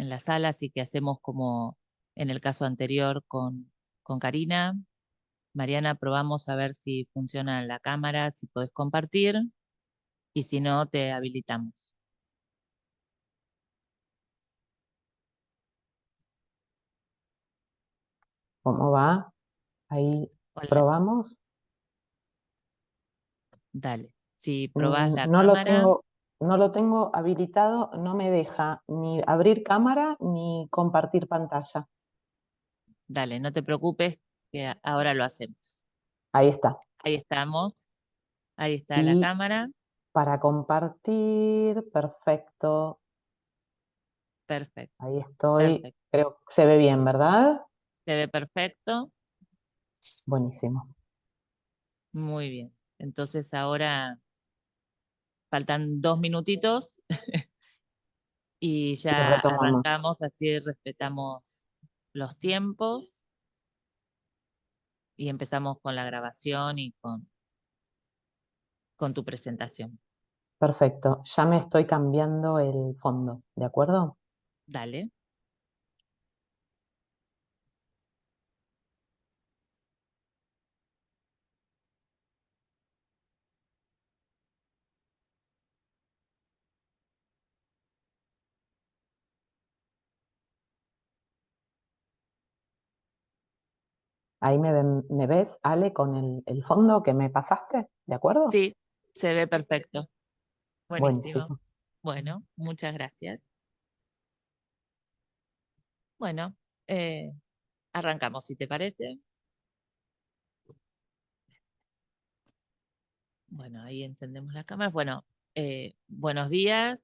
en la sala, así que hacemos como en el caso anterior con Karina. Mariana, probamos a ver si funciona la cámara, si podés compartir, y si no, te habilitamos. ¿Cómo va? Ahí Hola, probamos. dale. Si probás la No lo cámara, tengo, no lo tengo habilitado, no me deja ni abrir cámara ni compartir pantalla. dale, no te preocupes, que ahora lo hacemos. Ahí está. Ahí estamos, ahí está la Y cámara, para compartir, perfecto. perfecto, Ahí estoy. perfecto. Creo que se ve bien, ¿verdad? Se ve perfecto, Buenísimo. muy bien. Entonces ahora faltan 2 minutitos y Y ya retomamos. arrancamos, así respetamos los tiempos y empezamos con la grabación y con tu presentación. Perfecto. Ya me estoy cambiando el fondo, ¿de acuerdo? Dale. Ahí me ves, Ale, con el fondo que me pasaste, ¿de acuerdo? Sí, se ve perfecto. Buenísimo. Buenísimo. Bueno, muchas gracias. Bueno, eh, arrancamos, si te parece. Bueno, ahí encendemos las cámaras. Bueno, buenos días.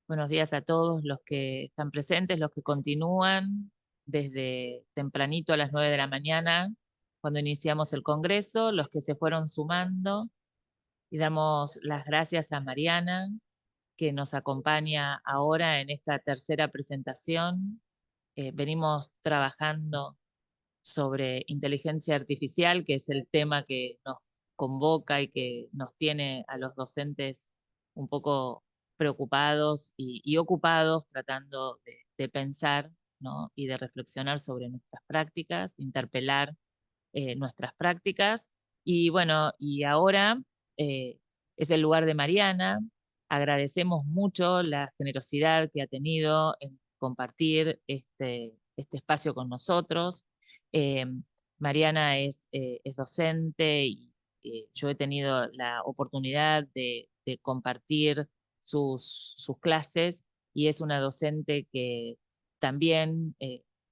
Buenos días a todos los que están presentes, los que continúan desde tempranito a las 9 de la mañana, cuando iniciamos el Congreso, los que se fueron sumando. Y damos las gracias a Mariana, que nos acompaña ahora en esta tercera presentación. Venimos trabajando sobre inteligencia artificial, que es el tema que nos convoca y que nos tiene a los docentes un poco preocupados y ocupados tratando de pensar, ¿no? Y de reflexionar sobre nuestras prácticas, interpelar nuestras prácticas. Y bueno, y ahora es el lugar de Mariana. Agradecemos mucho la generosidad que ha tenido en compartir este espacio con nosotros. Eh, Mariana es docente y yo he tenido la oportunidad de compartir sus clases y es una docente que también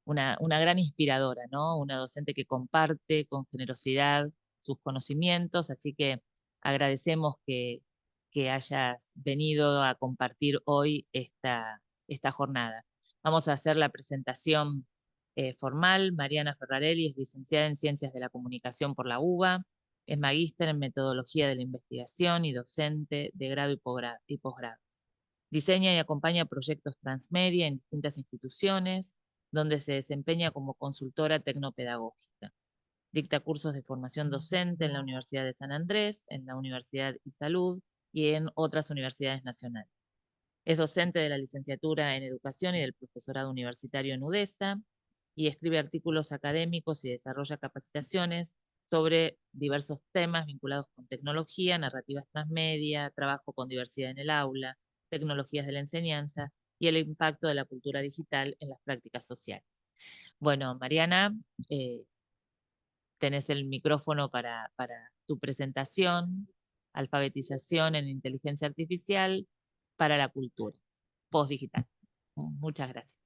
una gran inspiradora, ¿no? Una docente que comparte con generosidad sus conocimientos, así que agradecemos que hayas venido a compartir hoy esta jornada. Vamos a hacer la presentación formal. Mariana Ferrarelli es licenciada en Ciencias de la Comunicación por la UBA, es magíster en Metodología de la Investigación y docente de grado y posgrado. Diseña y acompaña proyectos transmedia en distintas instituciones, donde se desempeña como consultora tecnopedagógica. Dicta cursos de formación docente en la Universidad de San Andrés, en la Universidad y Salud y en otras universidades nacionales. Es docente de la licenciatura en Educación y del profesorado universitario en UDESA y escribe artículos académicos y desarrolla capacitaciones sobre diversos temas vinculados con tecnología, narrativas transmedia, trabajo con diversidad en el aula, tecnologías de la enseñanza y el impacto de la cultura digital en las prácticas sociales. Bueno, Mariana, eh, tenés el micrófono para tu presentación, alfabetización en inteligencia artificial para la cultura, postdigital. Muchas gracias.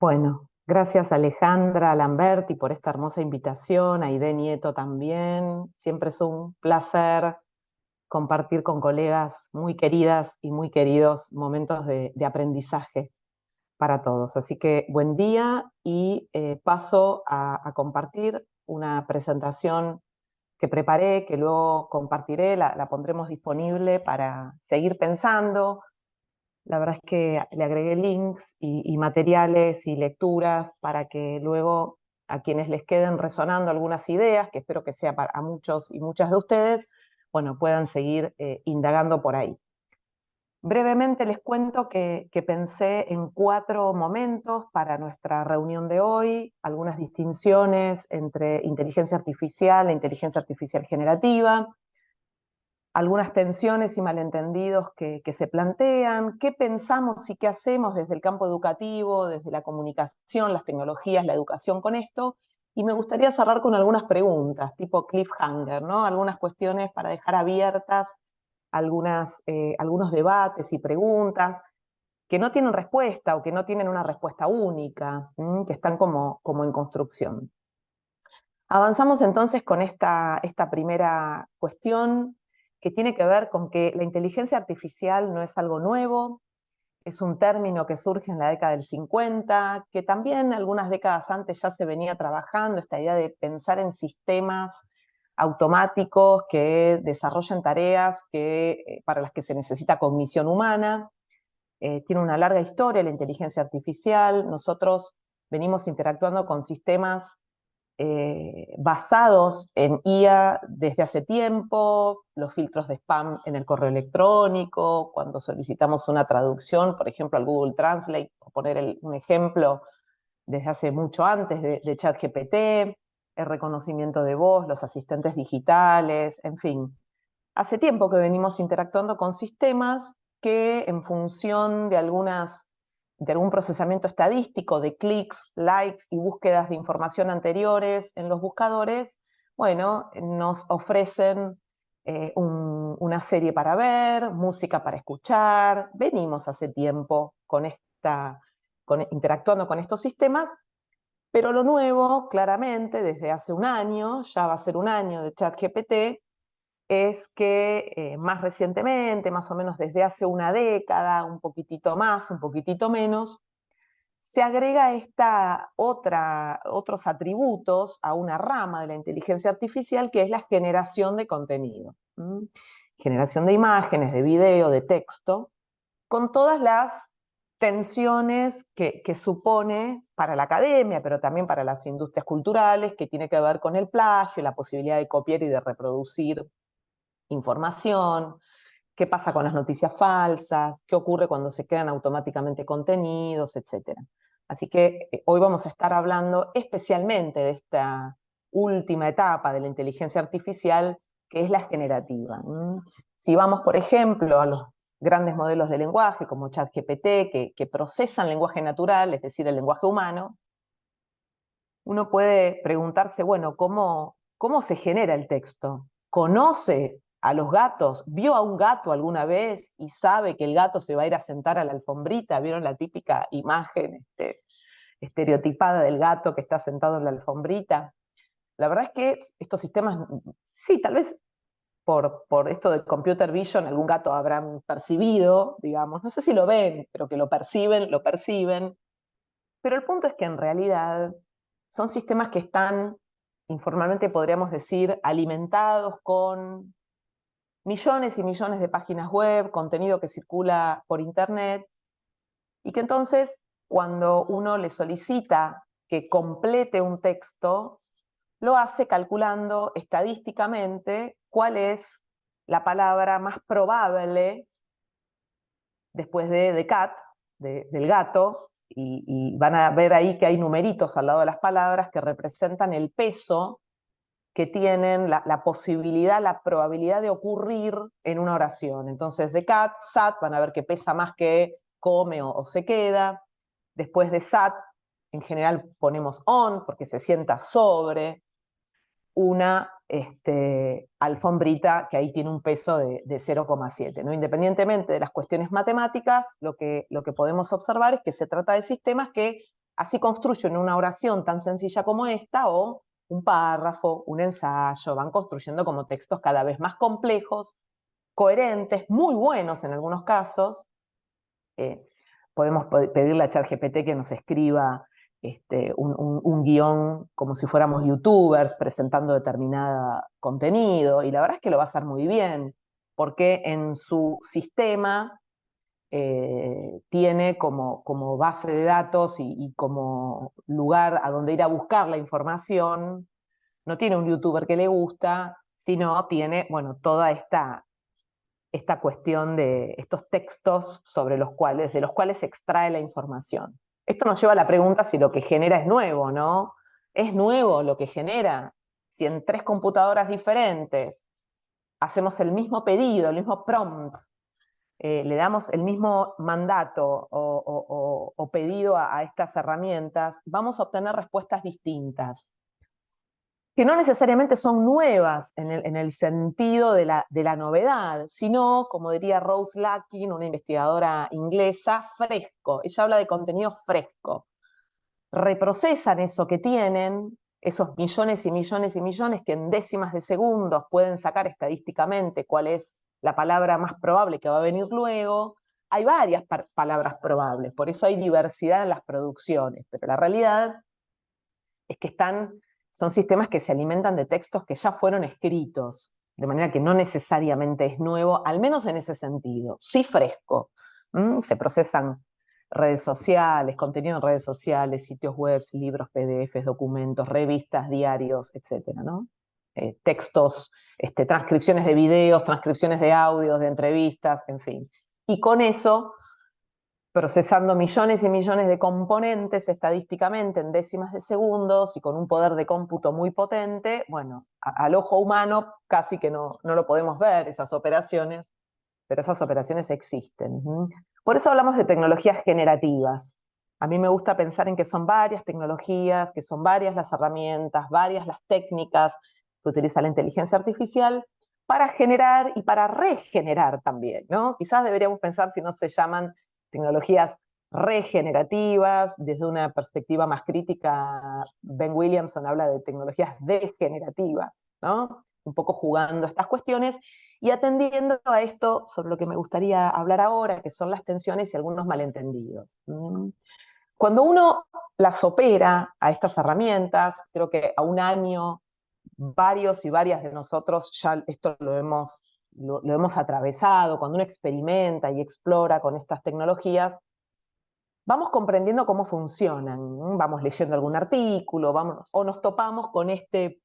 Bueno, gracias Alejandra Lamberti por esta hermosa invitación, a Aide Nieto también. Siempre es un placer compartir con colegas muy queridas y muy queridos momentos de aprendizaje para todos. Así que buen día y paso a compartir una presentación que preparé, que luego compartiré, la pondremos disponible para seguir pensando. La verdad es que le agregué links y materiales y lecturas para que luego a quienes les queden resonando algunas ideas, que espero que sea para muchos y muchas de ustedes, bueno, puedan seguir indagando por ahí. Brevemente les cuento que pensé en 4 momentos para nuestra reunión de hoy, algunas distinciones entre inteligencia artificial e inteligencia artificial generativa, algunas tensiones y malentendidos que se plantean, qué pensamos y qué hacemos desde el campo educativo, desde la comunicación, las tecnologías, la educación con esto, y me gustaría cerrar con algunas preguntas, tipo cliffhanger, ¿no? Algunas cuestiones para dejar abiertas algunos debates y preguntas que no tienen respuesta o que no tienen una respuesta única, que están como en construcción. Avanzamos entonces con esta primera cuestión que tiene que ver con que la inteligencia artificial no es algo nuevo, es un término que surge en la década del 50, que también algunas décadas antes ya se venía trabajando, esta idea de pensar en sistemas automáticos que desarrollen tareas para las que se necesita cognición humana. Tiene una larga historia la inteligencia artificial. Nosotros venimos interactuando con sistemas basados en IA desde hace tiempo, los filtros de spam en el correo electrónico, cuando solicitamos una traducción, por ejemplo, al Google Translate, por poner un ejemplo, desde hace mucho antes de ChatGPT, el reconocimiento de voz, los asistentes digitales, en fin. Hace tiempo que venimos interactuando con sistemas que en función de algún procesamiento estadístico de clics, likes y búsquedas de información anteriores en los buscadores, bueno, nos ofrecen una serie para ver, música para escuchar. Venimos hace tiempo interactuando con estos sistemas, pero lo nuevo, claramente, desde hace un año, ya va a ser un año de ChatGPT, es que más recientemente, más o menos desde hace una década, un poquitito más, un poquitito menos, se agrega otros atributos a una rama de la inteligencia artificial que es la generación de contenido. Generación de imágenes, de video, de texto, con todas las tensiones que supone para la academia, pero también para las industrias culturales, que tiene que ver con el plagio, la posibilidad de copiar y de reproducir información, qué pasa con las noticias falsas, qué ocurre cuando se crean automáticamente contenidos, etc. Así que hoy vamos a estar hablando especialmente de esta última etapa de la inteligencia artificial, que es la generativa. Si vamos, por ejemplo, a los grandes modelos de lenguaje como ChatGPT, que procesan lenguaje natural, es decir, el lenguaje humano, uno puede preguntarse, bueno, ¿cómo se genera el texto? ¿Conoce a los gatos? ¿Vio a un gato alguna vez y sabe que el gato se va a ir a sentar a la alfombrita? ¿Vieron la típica imagen estereotipada del gato que está sentado en la alfombrita? La verdad es que estos sistemas, sí, tal vez por esto de computer vision, algún gato habrán percibido, digamos, no sé si lo ven, pero que lo perciben, lo perciben. Pero el punto es que en realidad son sistemas que están, informalmente podríamos decir, alimentados con millones y millones de páginas web, contenido que circula por internet, y que entonces cuando uno le solicita que complete un texto, lo hace calculando estadísticamente cuál es la palabra más probable después de cat, del gato, y van a ver ahí que hay numeritos al lado de las palabras que representan el peso que tienen, la posibilidad, la probabilidad de ocurrir en una oración. Entonces, de cat, sat, van a ver que pesa más que come o se queda. Después de sat, en general ponemos on, porque se sienta sobre una alfombrita que ahí tiene un peso de 0,7. ¿no? Independientemente de las cuestiones matemáticas, lo que podemos observar es que se trata de sistemas que así construyen una oración tan sencilla como esta, o un párrafo, un ensayo, van construyendo como textos cada vez más complejos, coherentes, muy buenos en algunos casos. Podemos pedirle a ChatGPT que nos escriba un guión como si fuéramos youtubers presentando determinado contenido, y la verdad es que lo va a hacer muy bien, porque en su sistema tiene como base de datos y como lugar a donde ir a buscar la información, no tiene un youtuber que le gusta, sino tiene, bueno, toda esta esta cuestión de estos textos de los cuales se extrae la información. Esto nos lleva a la pregunta si lo que genera es nuevo, ¿no? ¿Es nuevo lo que genera? Si en 3 computadoras diferentes hacemos el mismo pedido, el mismo prompt, le damos el mismo mandato o pedido a estas herramientas, vamos a obtener respuestas distintas, que no necesariamente son nuevas en el sentido de la novedad, sino, como diría Rose Lakin, una investigadora inglesa, fresco. Ella habla de contenido fresco. Reprocesan eso que tienen, esos millones y millones y millones que en décimas de segundos pueden sacar estadísticamente cuál es la palabra más probable que va a venir luego. Hay varias palabras probables, por eso hay diversidad en las producciones, pero la realidad es que son sistemas que se alimentan de textos que ya fueron escritos, de manera que no necesariamente es nuevo, al menos en ese sentido, sí fresco. Se procesan redes sociales, contenido en redes sociales, sitios web, libros, PDFs, documentos, revistas, diarios, etcétera, ¿no? Textos, transcripciones de videos, transcripciones de audios, de entrevistas, en fin. Y con eso, procesando millones y millones de componentes estadísticamente en décimas de segundos y con un poder de cómputo muy potente, bueno, al ojo humano casi que no lo podemos ver esas operaciones, pero esas operaciones existen. Por eso hablamos de tecnologías generativas. A mí me gusta pensar en que son varias tecnologías, que son varias las herramientas, varias las técnicas que utiliza la inteligencia artificial para generar y para regenerar también, ¿no? Quizás deberíamos pensar si no se llaman tecnologías regenerativas, desde una perspectiva más crítica, Ben Williamson habla de tecnologías degenerativas, ¿no? Un poco jugando estas cuestiones y atendiendo a esto sobre lo que me gustaría hablar ahora, que son las tensiones y algunos malentendidos. Cuando uno las opera a estas herramientas, creo que a un año varios y varias de nosotros ya esto lo hemos atravesado, cuando uno experimenta y explora con estas tecnologías, vamos comprendiendo cómo funcionan, vamos leyendo algún artículo, o nos topamos con este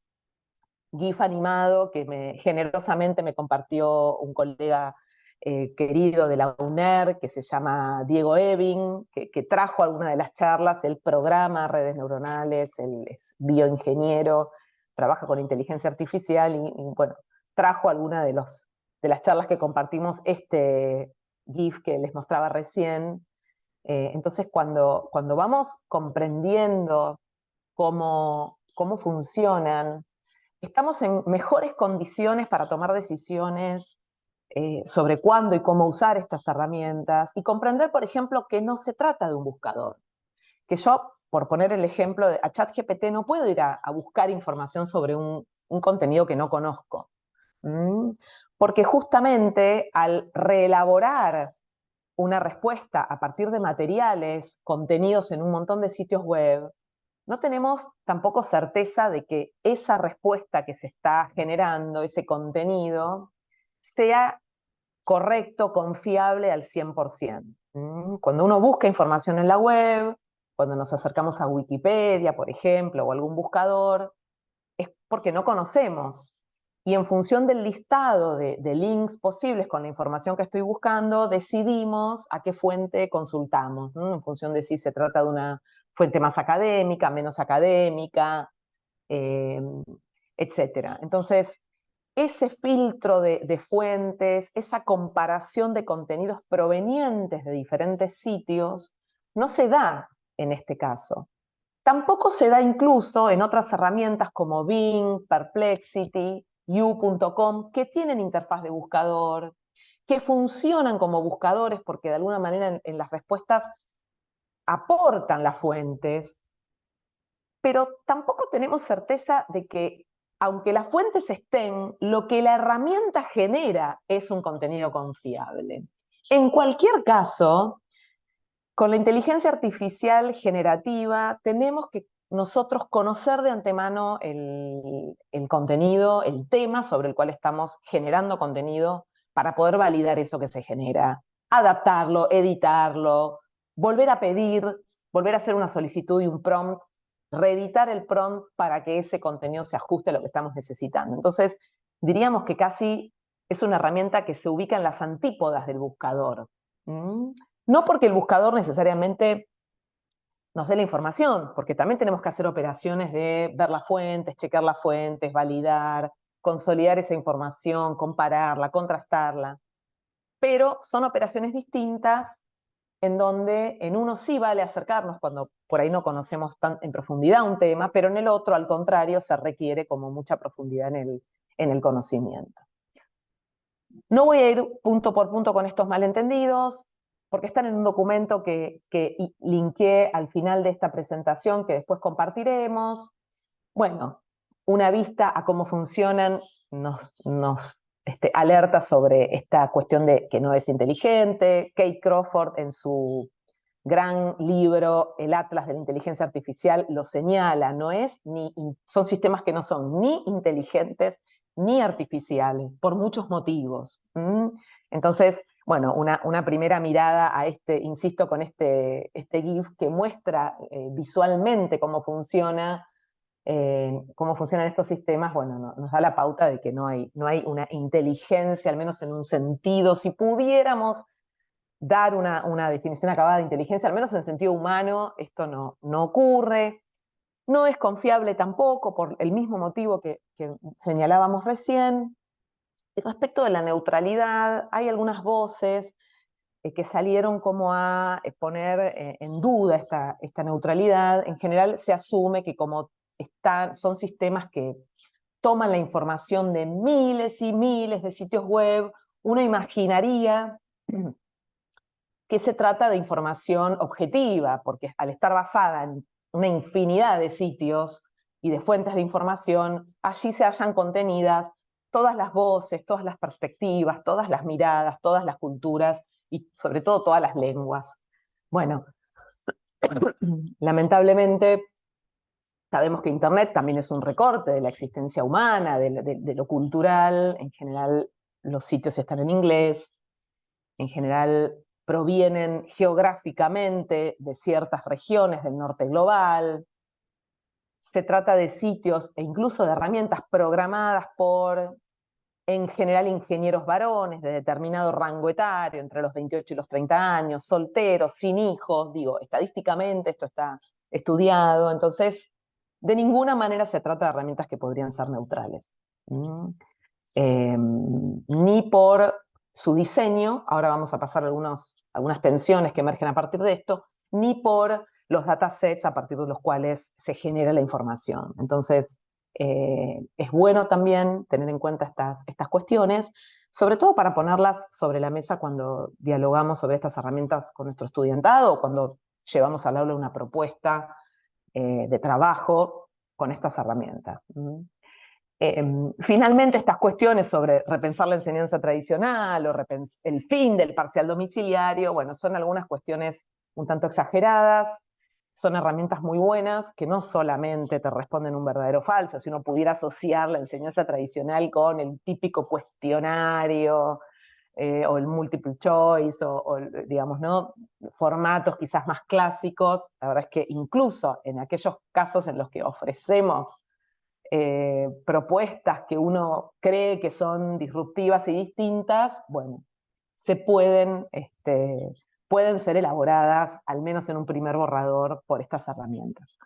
GIF animado que generosamente me compartió un colega querido de la UNER, que se llama Diego Eving, que trajo alguna de las charlas, él programa redes neuronales, él es bioingeniero, trabaja con inteligencia artificial y bueno, trajo alguna de las charlas que compartimos, este GIF que les mostraba recién. Entonces, cuando vamos comprendiendo cómo funcionan, estamos en mejores condiciones para tomar decisiones sobre cuándo y cómo usar estas herramientas y comprender, por ejemplo, que no se trata de un buscador. Que yo, por poner el ejemplo, a ChatGPT no puedo ir a buscar información sobre un contenido que no conozco. Porque justamente al reelaborar una respuesta a partir de materiales contenidos en un montón de sitios web, no tenemos tampoco certeza de que esa respuesta que se está generando, ese contenido, sea correcto, confiable al 100%. Cuando uno busca información en la web, cuando nos acercamos a Wikipedia, por ejemplo, o algún buscador, es porque no conocemos. Y en función del listado de links posibles con la información que estoy buscando, decidimos a qué fuente consultamos, ¿no? En función de si se trata de una fuente más académica, menos académica, etc. Entonces, ese filtro de fuentes, esa comparación de contenidos provenientes de diferentes sitios, no se da en este caso. Tampoco se da incluso en otras herramientas como Bing, Perplexity, You.com, que tienen interfaz de buscador, que funcionan como buscadores porque de alguna manera en las respuestas aportan las fuentes, pero tampoco tenemos certeza de que, aunque las fuentes estén, lo que la herramienta genera es un contenido confiable. En cualquier caso, con la inteligencia artificial generativa tenemos que nosotros conocer de antemano el contenido, el tema sobre el cual estamos generando contenido para poder validar eso que se genera, adaptarlo, editarlo, volver a pedir, volver a hacer una solicitud y un prompt, reeditar el prompt para que ese contenido se ajuste a lo que estamos necesitando. Entonces, diríamos que casi es una herramienta que se ubica en las antípodas del buscador. No porque el buscador necesariamente nos dé la información, porque también tenemos que hacer operaciones de ver las fuentes, chequear las fuentes, validar, consolidar esa información, compararla, contrastarla. Pero son operaciones distintas en donde en uno sí vale acercarnos cuando por ahí no conocemos tan en profundidad un tema, pero en el otro, al contrario, se requiere como mucha profundidad en el conocimiento. No voy a ir punto por punto con estos malentendidos, porque están en un documento que linkeé al final de esta presentación, que después compartiremos. Bueno, una vista a cómo funcionan nos alerta sobre esta cuestión de que no es inteligente. Kate Crawford, en su gran libro El Atlas de la Inteligencia Artificial, lo señala, son sistemas que no son ni inteligentes ni artificiales, por muchos motivos. Entonces, bueno, una primera mirada a insisto, con este GIF que muestra visualmente cómo funcionan estos sistemas, bueno, nos da la pauta de que no hay una inteligencia, al menos en un sentido. Si pudiéramos dar una definición acabada de inteligencia, al menos en sentido humano, esto no ocurre. No es confiable tampoco, por el mismo motivo que señalábamos recién. Y respecto de la neutralidad, hay algunas voces que salieron como a poner en duda esta neutralidad. En general se asume que como son sistemas que toman la información de miles y miles de sitios web, uno imaginaría que se trata de información objetiva, porque al estar basada en una infinidad de sitios y de fuentes de información, allí se hallan contenidas todas las voces, todas las perspectivas, todas las miradas, todas las culturas y sobre todo todas las lenguas. Bueno, lamentablemente sabemos que Internet también es un recorte de la existencia humana, de lo cultural. En general los sitios están en inglés, en general provienen geográficamente de ciertas regiones del norte global. Se trata de sitios e incluso de herramientas programadas por, en general, ingenieros varones de determinado rango etario, entre los 28 y los 30 años, solteros, sin hijos. Digo, estadísticamente esto está estudiado. Entonces, de ninguna manera se trata de herramientas que podrían ser neutrales. Ni por su diseño, ahora vamos a pasar algunas tensiones que emergen a partir de esto, ni por los datasets a partir de los cuales se genera la información. Entonces, es bueno también tener en cuenta estas cuestiones, sobre todo para ponerlas sobre la mesa cuando dialogamos sobre estas herramientas con nuestro estudiantado o cuando llevamos al aula una propuesta de trabajo con estas herramientas. Finalmente, estas cuestiones sobre repensar la enseñanza tradicional o el fin del parcial domiciliario, bueno, son algunas cuestiones un tanto exageradas, son herramientas muy buenas que no solamente te responden un verdadero o falso, si uno pudiera asociar la enseñanza tradicional con el típico cuestionario o el multiple choice o, digamos, ¿no? Formatos quizás más clásicos. La verdad es que incluso en aquellos casos en los que ofrecemos propuestas que uno cree que son disruptivas y distintas, bueno, pueden ser elaboradas, al menos en un primer borrador, por estas herramientas.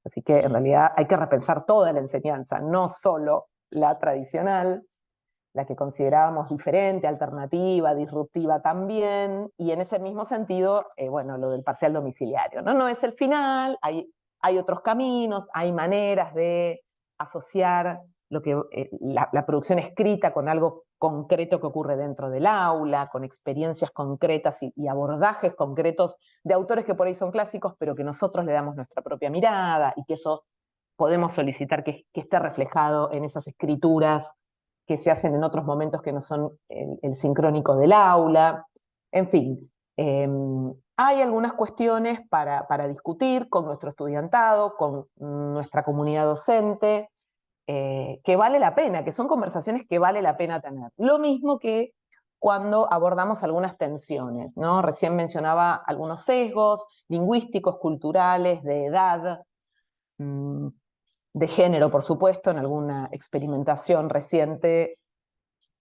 Así que en realidad hay que repensar toda la enseñanza, no solo la tradicional, la que considerábamos diferente, alternativa, disruptiva también, y en ese mismo sentido, bueno, lo del parcial domiciliario. No es el final, hay otros caminos, hay maneras de asociar la producción escrita con algo concreto que ocurre dentro del aula, con experiencias concretas y abordajes concretos de autores que por ahí son clásicos, pero que nosotros le damos nuestra propia mirada y que eso podemos solicitar que esté reflejado en esas escrituras que se hacen en otros momentos que no son el sincrónico del aula. En fin, hay algunas cuestiones para discutir con nuestro estudiantado, con nuestra comunidad docente, que vale la pena, que son conversaciones que vale la pena tener. Lo mismo que cuando abordamos algunas tensiones, ¿no? Recién mencionaba algunos sesgos lingüísticos, culturales, de edad, de género, por supuesto, en alguna experimentación reciente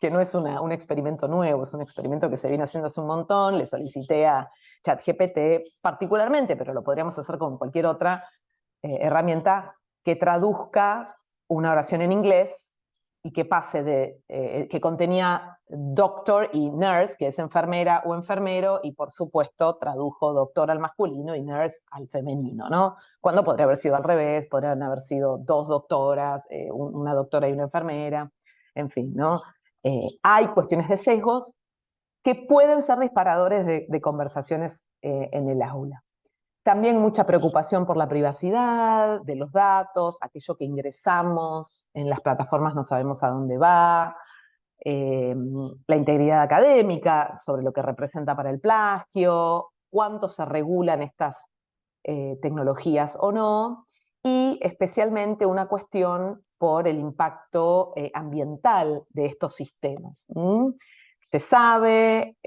que no es un experimento nuevo, es un experimento que se viene haciendo hace un montón. Le solicité a ChatGPT particularmente, pero lo podríamos hacer con cualquier otra herramienta, que traduzca una oración en inglés y que pase que contenía doctor y nurse, que es enfermera o enfermero, y por supuesto tradujo doctor al masculino y nurse al femenino, ¿no? Cuando podría haber sido al revés, podrían haber sido dos doctoras, una doctora y una enfermera, en fin, ¿no? Hay cuestiones de sesgos que pueden ser disparadores de conversaciones en el aula. También mucha preocupación por la privacidad de los datos, aquello que ingresamos en las plataformas no sabemos a dónde va, la integridad académica sobre lo que representa para el plagio, cuánto se regulan estas tecnologías o no, y especialmente una cuestión por el impacto ambiental de estos sistemas. Se sabe,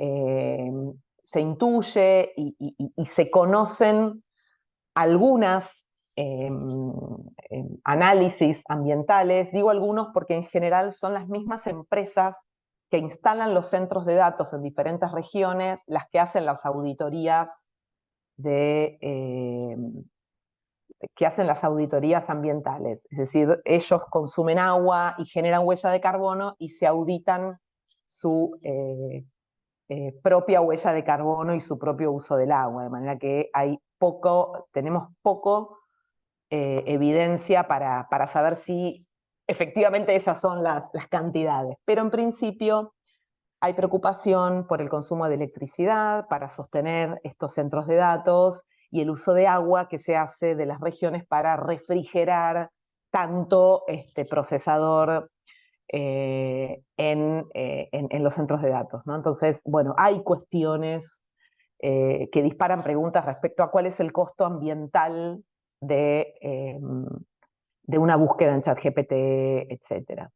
se intuye y se conocen algunas análisis ambientales. Digo algunos porque en general son las mismas empresas que instalan los centros de datos en diferentes regiones las que hacen las auditorías que hacen las auditorías ambientales. Es decir, ellos consumen agua y generan huella de carbono y se auditan su propia huella de carbono y su propio uso del agua, de manera que tenemos poco evidencia para saber si efectivamente esas son las cantidades. Pero en principio hay preocupación por el consumo de electricidad para sostener estos centros de datos y el uso de agua que se hace de las regiones para refrigerar tanto este procesador en los centros de datos, ¿no? Entonces, bueno, hay cuestiones que disparan preguntas respecto a cuál es el costo ambiental de una búsqueda en ChatGPT, etc.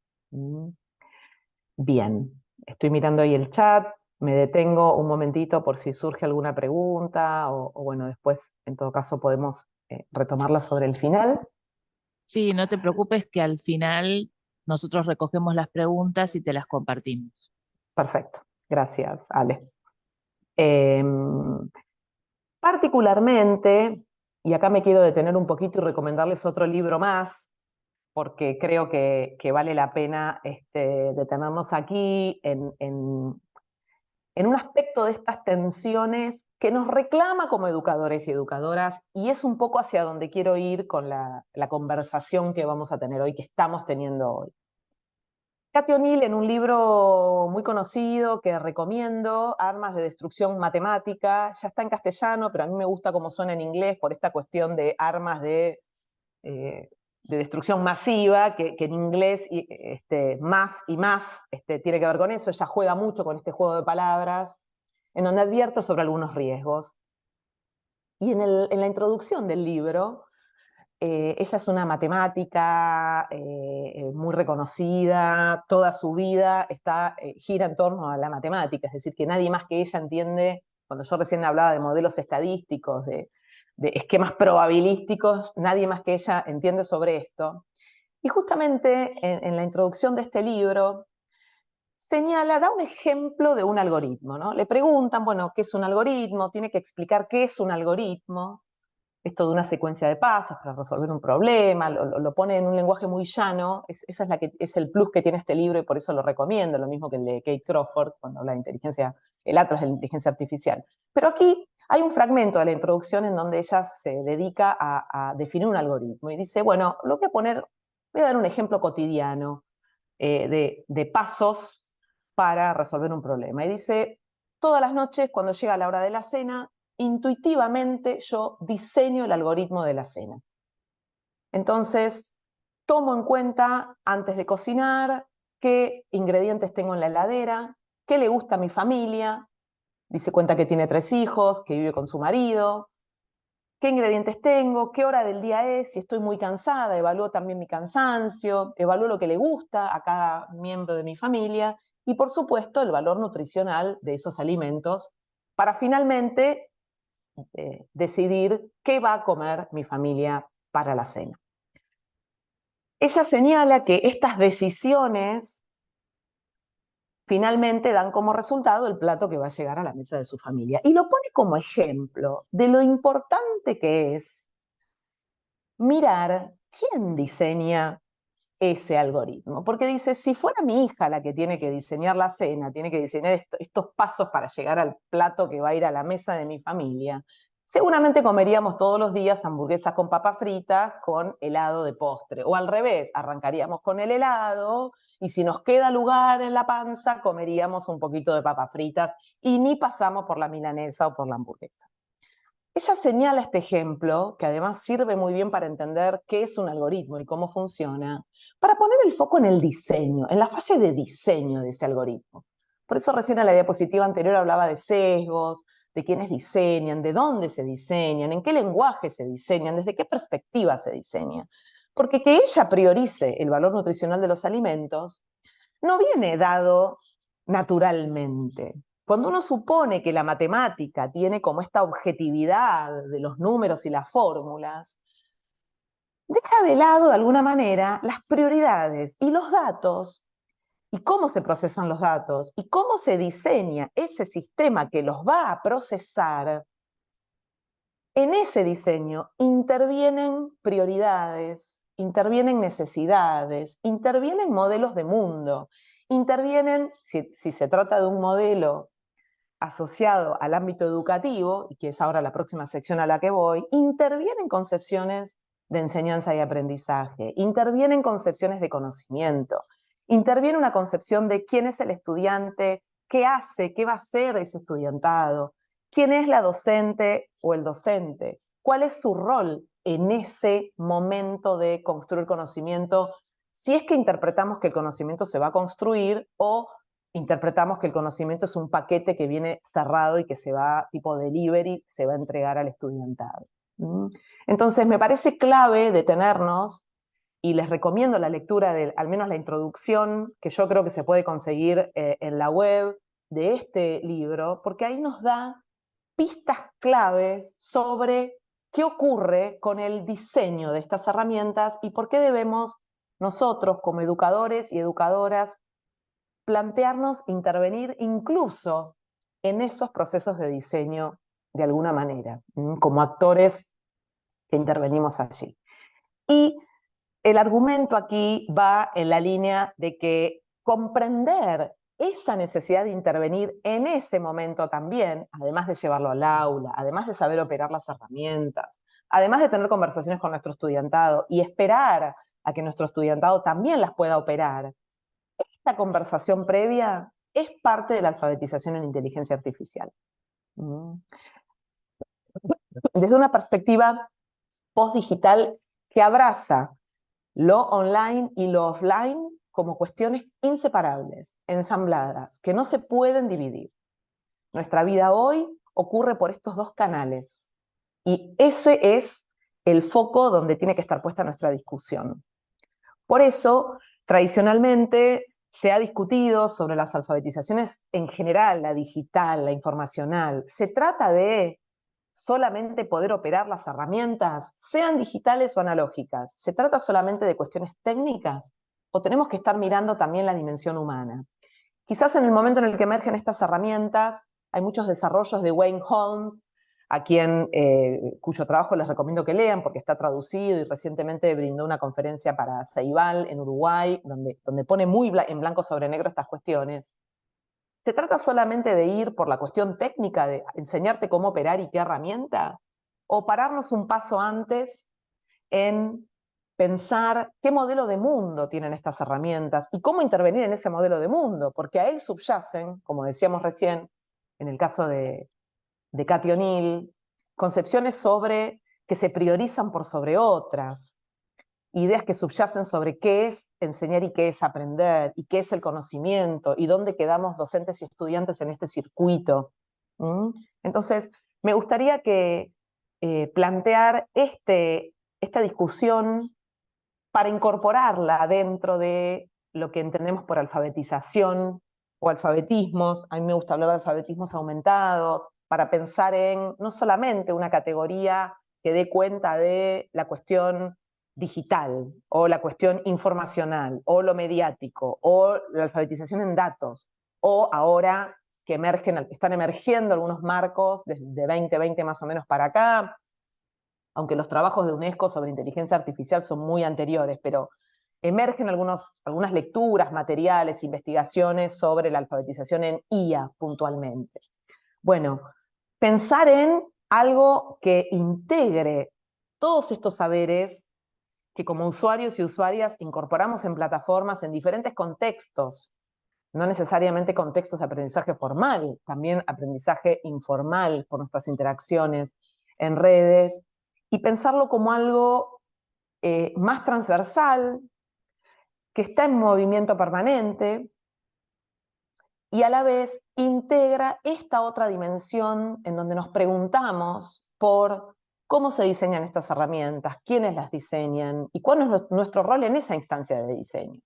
Bien, estoy mirando ahí el chat, me detengo un momentito por si surge alguna pregunta o bueno, después en todo caso podemos retomarla sobre el final. Sí, no te preocupes que al final nosotros recogemos las preguntas y te las compartimos. Perfecto, gracias, Ale. Eh, Particularmente, y acá me quiero detener un poquito y recomendarles otro libro más, porque creo que vale la pena detenernos aquí en un aspecto de estas tensiones que nos reclama como educadores y educadoras, y es un poco hacia donde quiero ir con la conversación que vamos a tener hoy, que estamos teniendo hoy. Cathy O'Neil, en un libro muy conocido que recomiendo, Armas de Destrucción Matemática, ya está en castellano, pero a mí me gusta cómo suena en inglés por esta cuestión de armas de destrucción masiva, que en inglés más y más tiene que ver con eso. Ella juega mucho con este juego de palabras, en donde advierto sobre algunos riesgos. Y en la introducción del libro, ella es una matemática muy reconocida, toda su vida gira en torno a la matemática, es decir, que nadie más que ella entiende, cuando yo recién hablaba de modelos estadísticos, de esquemas probabilísticos, nadie más que ella entiende sobre esto. Y justamente en la introducción de este libro, da un ejemplo de un algoritmo, ¿no? Le preguntan, bueno, ¿qué es un algoritmo? Tiene que explicar qué es un algoritmo, esto de una secuencia de pasos para resolver un problema, lo pone en un lenguaje muy llano, esa es el plus que tiene este libro y por eso lo recomiendo, lo mismo que el de Kate Crawford, cuando habla de inteligencia, el Atlas de la inteligencia artificial. Pero aquí hay un fragmento de la introducción en donde ella se dedica a definir un algoritmo y dice, bueno, voy a dar un ejemplo cotidiano de pasos para resolver un problema. Y dice, todas las noches cuando llega la hora de la cena, intuitivamente yo diseño el algoritmo de la cena. Entonces, tomo en cuenta antes de cocinar qué ingredientes tengo en la heladera, qué le gusta a mi familia, dice cuenta que tiene 3 hijos, que vive con su marido, qué ingredientes tengo, qué hora del día es, si estoy muy cansada, evalúo también mi cansancio, evalúo lo que le gusta a cada miembro de mi familia y por supuesto el valor nutricional de esos alimentos para finalmente decidir qué va a comer mi familia para la cena. Ella señala que estas decisiones finalmente dan como resultado el plato que va a llegar a la mesa de su familia. Y lo pone como ejemplo de lo importante que es mirar quién diseña ese algoritmo. Porque dice, si fuera mi hija la que tiene que diseñar la cena, tiene que diseñar estos pasos para llegar al plato que va a ir a la mesa de mi familia, seguramente comeríamos todos los días hamburguesas con papas fritas con helado de postre. O al revés, arrancaríamos con el helado y si nos queda lugar en la panza, comeríamos un poquito de papas fritas y ni pasamos por la milanesa o por la hamburguesa. Ella señala este ejemplo, que además sirve muy bien para entender qué es un algoritmo y cómo funciona, para poner el foco en el diseño, en la fase de diseño de ese algoritmo. Por eso recién en la diapositiva anterior hablaba de sesgos, de quiénes diseñan, de dónde se diseñan, en qué lenguaje se diseñan, desde qué perspectiva se diseña. Porque que ella priorice el valor nutricional de los alimentos no viene dado naturalmente. Cuando uno supone que la matemática tiene como esta objetividad de los números y las fórmulas, deja de lado de alguna manera las prioridades y los datos, y cómo se procesan los datos, y cómo se diseña ese sistema que los va a procesar. En ese diseño intervienen prioridades, intervienen necesidades, intervienen modelos de mundo, intervienen, si se trata de un modelo asociado al ámbito educativo, y que es ahora la próxima sección a la que voy, intervienen concepciones de enseñanza y aprendizaje, intervienen concepciones de conocimiento, interviene una concepción de quién es el estudiante, qué hace, qué va a hacer ese estudiantado, quién es la docente o el docente, cuál es su rol en ese momento de construir conocimiento, si es que interpretamos que el conocimiento se va a construir o interpretamos que el conocimiento es un paquete que viene cerrado y que se va, tipo delivery, se va a entregar al estudiantado. Entonces me parece clave detenernos y les recomiendo la lectura de al menos la introducción, que yo creo que se puede conseguir en la web de este libro, porque ahí nos da pistas claves sobre qué ocurre con el diseño de estas herramientas y por qué debemos nosotros como educadores y educadoras plantearnos intervenir incluso en esos procesos de diseño de alguna manera, como actores que intervenimos allí. Y el argumento aquí va en la línea de que comprender esa necesidad de intervenir en ese momento también, además de llevarlo al aula, además de saber operar las herramientas, además de tener conversaciones con nuestro estudiantado y esperar a que nuestro estudiantado también las pueda operar, esta conversación previa es parte de la alfabetización en inteligencia artificial. Desde una perspectiva post-digital que abraza lo online y lo offline como cuestiones inseparables, ensambladas, que no se pueden dividir. Nuestra vida hoy ocurre por estos dos canales y ese es el foco donde tiene que estar puesta nuestra discusión. Por eso, tradicionalmente, se ha discutido sobre las alfabetizaciones en general, la digital, la informacional. ¿Se trata de solamente poder operar las herramientas, sean digitales o analógicas? ¿Se trata solamente de cuestiones técnicas? ¿O tenemos que estar mirando también la dimensión humana? Quizás en el momento en el que emergen estas herramientas, hay muchos desarrollos de Wayne Holmes, cuyo trabajo les recomiendo que lean porque está traducido y recientemente brindó una conferencia para Ceibal en Uruguay, donde pone muy en blanco sobre negro estas cuestiones. ¿Se trata solamente de ir por la cuestión técnica de enseñarte cómo operar y qué herramienta? ¿O pararnos un paso antes en pensar qué modelo de mundo tienen estas herramientas y cómo intervenir en ese modelo de mundo? Porque a él subyacen, como decíamos recién, en el caso de Cathy O'Neill, concepciones sobre que se priorizan por sobre otras, ideas que subyacen sobre qué es enseñar y qué es aprender, y qué es el conocimiento, y dónde quedamos docentes y estudiantes en este circuito. Entonces, me gustaría que plantear esta discusión para incorporarla dentro de lo que entendemos por alfabetización o alfabetismos. A mí me gusta hablar de alfabetismos aumentados, para pensar en no solamente una categoría que dé cuenta de la cuestión digital o la cuestión informacional o lo mediático o la alfabetización en datos, o ahora que están emergiendo algunos marcos desde 2020 más o menos para acá, aunque los trabajos de UNESCO sobre inteligencia artificial son muy anteriores, pero emergen algunas lecturas, materiales, investigaciones sobre la alfabetización en IA puntualmente. Bueno, pensar en algo que integre todos estos saberes que como usuarios y usuarias incorporamos en plataformas en diferentes contextos, no necesariamente contextos de aprendizaje formal, también aprendizaje informal por nuestras interacciones en redes, y pensarlo como algo más transversal, que está en movimiento permanente, y a la vez integra esta otra dimensión en donde nos preguntamos por cómo se diseñan estas herramientas, quiénes las diseñan y cuál es nuestro rol en esa instancia de diseño.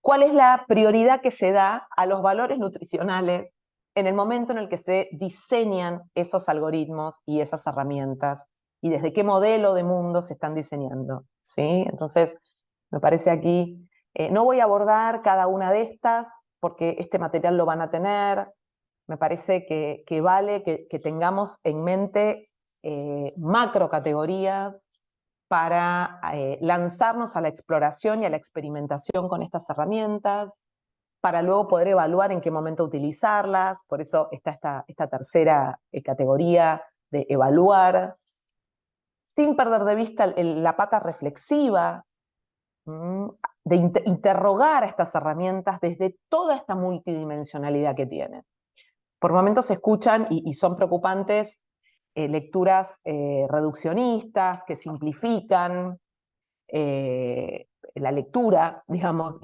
¿Cuál es la prioridad que se da a los valores nutricionales en el momento en el que se diseñan esos algoritmos y esas herramientas? ¿Y desde qué modelo de mundo se están diseñando? ¿Sí? Entonces, me parece aquí, no voy a abordar cada una de estas, porque este material lo van a tener. Me parece que vale que tengamos en mente macro categorías para lanzarnos a la exploración y a la experimentación con estas herramientas, para luego poder evaluar en qué momento utilizarlas. Por eso está esta tercera categoría de evaluar, sin perder de vista la pata reflexiva, de interrogar a estas herramientas desde toda esta multidimensionalidad que tienen. Por momentos se escuchan y son preocupantes lecturas reduccionistas que simplifican la lectura, digamos.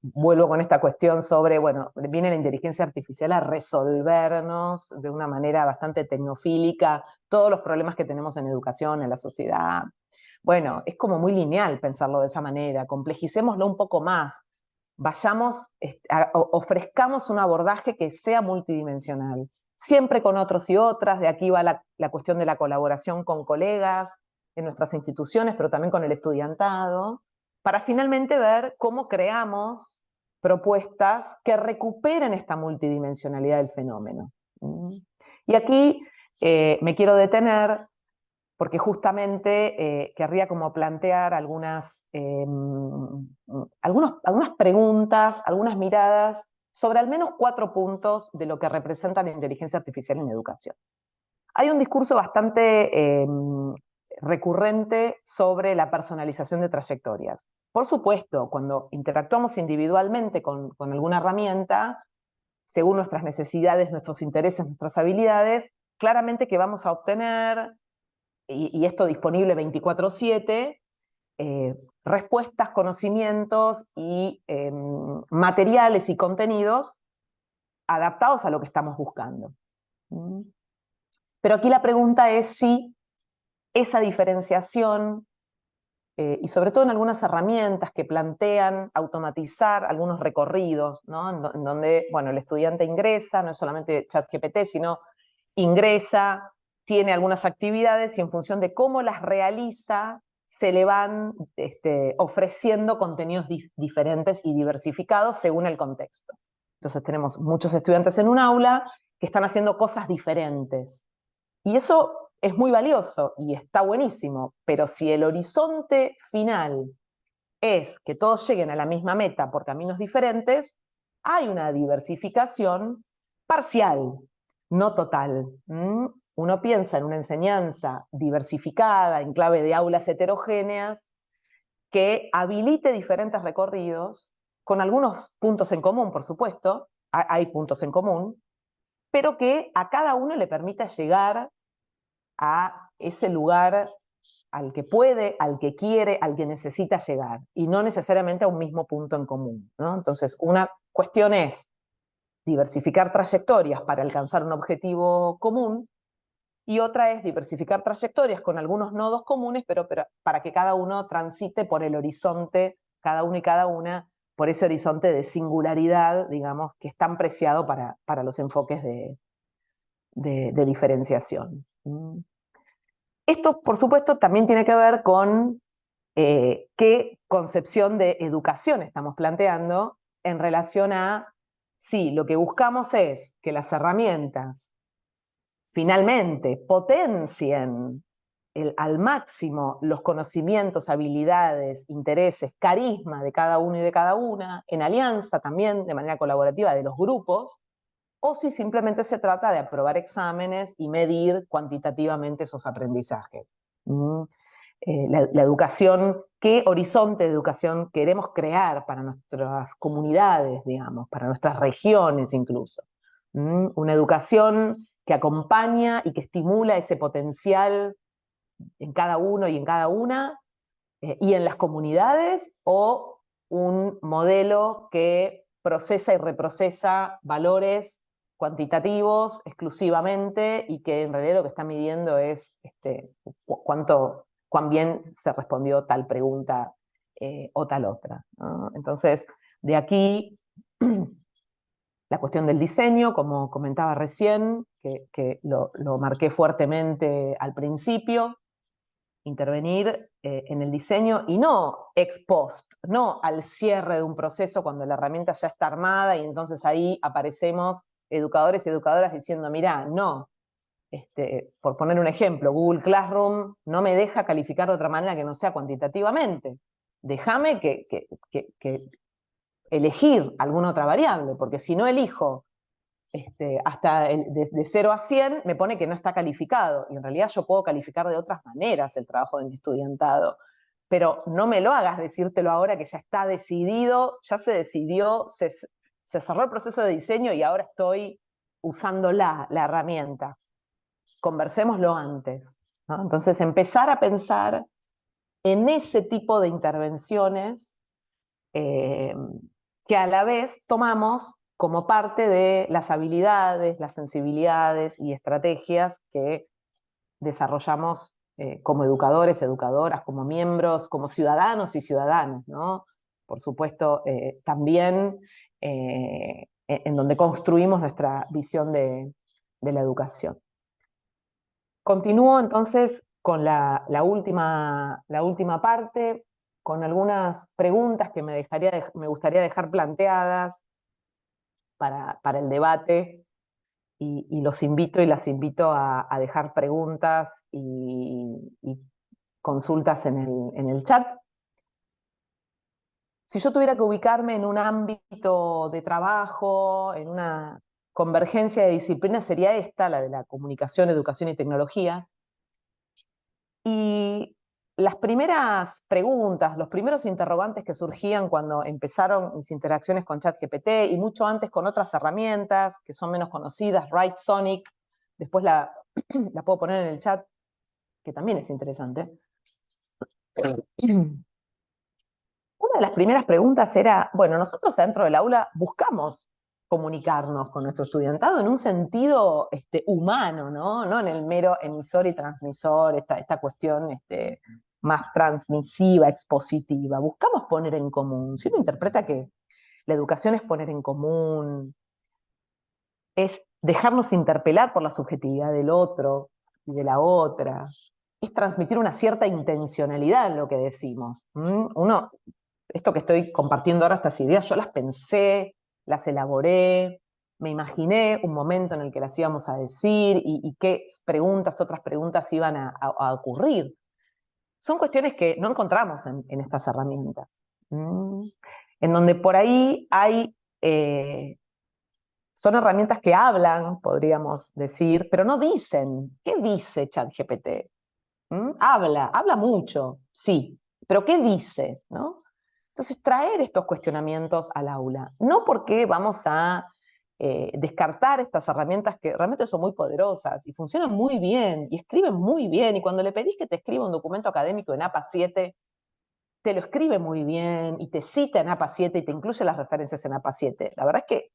Vuelvo con esta cuestión sobre, bueno, viene la inteligencia artificial a resolvernos de una manera bastante tecnofílica todos los problemas que tenemos en educación, en la sociedad. Bueno, es como muy lineal pensarlo de esa manera, complejicémoslo un poco más, ofrezcamos un abordaje que sea multidimensional, siempre con otros y otras. De aquí va la cuestión de la colaboración con colegas en nuestras instituciones, pero también con el estudiantado, para finalmente ver cómo creamos propuestas que recuperen esta multidimensionalidad del fenómeno. Y aquí me quiero detener porque justamente querría como plantear algunas preguntas, algunas miradas sobre al menos 4 puntos de lo que representa la inteligencia artificial en educación. Hay un discurso bastante recurrente sobre la personalización de trayectorias. Por supuesto, cuando interactuamos individualmente con alguna herramienta, según nuestras necesidades, nuestros intereses, nuestras habilidades, claramente que vamos a obtener, y esto disponible 24/7, respuestas, conocimientos y materiales y contenidos adaptados a lo que estamos buscando. Pero aquí la pregunta es si esa diferenciación, y sobre todo en algunas herramientas que plantean automatizar algunos recorridos, ¿no? En donde, bueno, el estudiante ingresa, no es solamente ChatGPT, sino ingresa, tiene algunas actividades y en función de cómo las realiza, se le van ofreciendo contenidos diferentes y diversificados según el contexto. Entonces tenemos muchos estudiantes en un aula que están haciendo cosas diferentes. Y eso es muy valioso y está buenísimo, pero si el horizonte final es que todos lleguen a la misma meta por caminos diferentes, hay una diversificación parcial, no total. Uno piensa en una enseñanza diversificada, en clave de aulas heterogéneas, que habilite diferentes recorridos, con algunos puntos en común, por supuesto, hay puntos en común, pero que a cada uno le permita llegar a ese lugar al que puede, al que quiere, al que necesita llegar, y no necesariamente a un mismo punto en común, ¿no? Entonces, una cuestión es diversificar trayectorias para alcanzar un objetivo común, y otra es diversificar trayectorias con algunos nodos comunes, pero para que cada uno transite por el horizonte, cada uno y cada una, por ese horizonte de singularidad, digamos, que es tan preciado para los enfoques de diferenciación. Esto, por supuesto, también tiene que ver con qué concepción de educación estamos planteando en relación a si lo que buscamos es que las herramientas finalmente potencien al máximo los conocimientos, habilidades, intereses, carisma de cada uno y de cada una, en alianza también de manera colaborativa de los grupos, o si simplemente se trata de aprobar exámenes y medir cuantitativamente esos aprendizajes. La educación, qué horizonte de educación queremos crear para nuestras comunidades, digamos, para nuestras regiones incluso. Una educación que acompaña y que estimula ese potencial en cada uno y en cada una, y en las comunidades, o un modelo que procesa y reprocesa valores cuantitativos exclusivamente y que en realidad lo que está midiendo es cuán bien se respondió tal pregunta o tal otra, ¿no? Entonces, de aquí la cuestión del diseño, como comentaba recién, que lo marqué fuertemente al principio, intervenir en el diseño y no ex post, no al cierre de un proceso cuando la herramienta ya está armada y entonces ahí aparecemos educadores y educadoras diciendo, mirá, no, por poner un ejemplo, Google Classroom no me deja calificar de otra manera que no sea cuantitativamente. Déjame que elegir alguna otra variable, porque si no elijo hasta de 0 a 100 me pone que no está calificado, y en realidad yo puedo calificar de otras maneras el trabajo de mi estudiantado, pero no me lo hagas decírtelo ahora que ya está decidido, ya se decidió, se cerró el proceso de diseño y ahora estoy usando la herramienta. Conversémoslo antes, ¿no? Entonces empezar a pensar en ese tipo de intervenciones que a la vez tomamos como parte de las habilidades, las sensibilidades y estrategias que desarrollamos como educadores, educadoras, como miembros, como ciudadanos y ciudadanas, ¿no? Por supuesto, también en donde construimos nuestra visión de la educación. Continúo entonces con la última parte, con algunas preguntas que me gustaría dejar planteadas para el debate, y los invito y las invito a dejar preguntas y consultas en el chat. Si yo tuviera que ubicarme en un ámbito de trabajo, en una convergencia de disciplinas, sería esta, la de la comunicación, educación y tecnologías. Y las primeras preguntas, los primeros interrogantes que surgían cuando empezaron mis interacciones con ChatGPT y mucho antes con otras herramientas que son menos conocidas, Write-Sonic, después la puedo poner en el chat, que también es interesante. Una de las primeras preguntas era, bueno, nosotros dentro del aula buscamos comunicarnos con nuestro estudiantado en un sentido humano, ¿no? No en el mero emisor y transmisor, esta cuestión más transmisiva, expositiva. Buscamos poner en común. Si uno interpreta que la educación es poner en común, es dejarnos interpelar por la subjetividad del otro y de la otra, es transmitir una cierta intencionalidad en lo que decimos. Esto que estoy compartiendo ahora, estas ideas, yo las pensé, las elaboré, me imaginé un momento en el que las íbamos a decir y qué otras preguntas iban a ocurrir. Son cuestiones que no encontramos en estas herramientas, en donde por ahí son herramientas que hablan, podríamos decir, pero no dicen. ¿Qué dice ChatGPT? Habla mucho, sí, pero ¿qué dice? ¿No? Entonces, traer estos cuestionamientos al aula, no porque vamos a descartar estas herramientas que realmente son muy poderosas y funcionan muy bien y escriben muy bien, y cuando le pedís que te escriba un documento académico en APA 7, te lo escribe muy bien y te cita en APA 7 y te incluye las referencias en APA 7. La verdad es que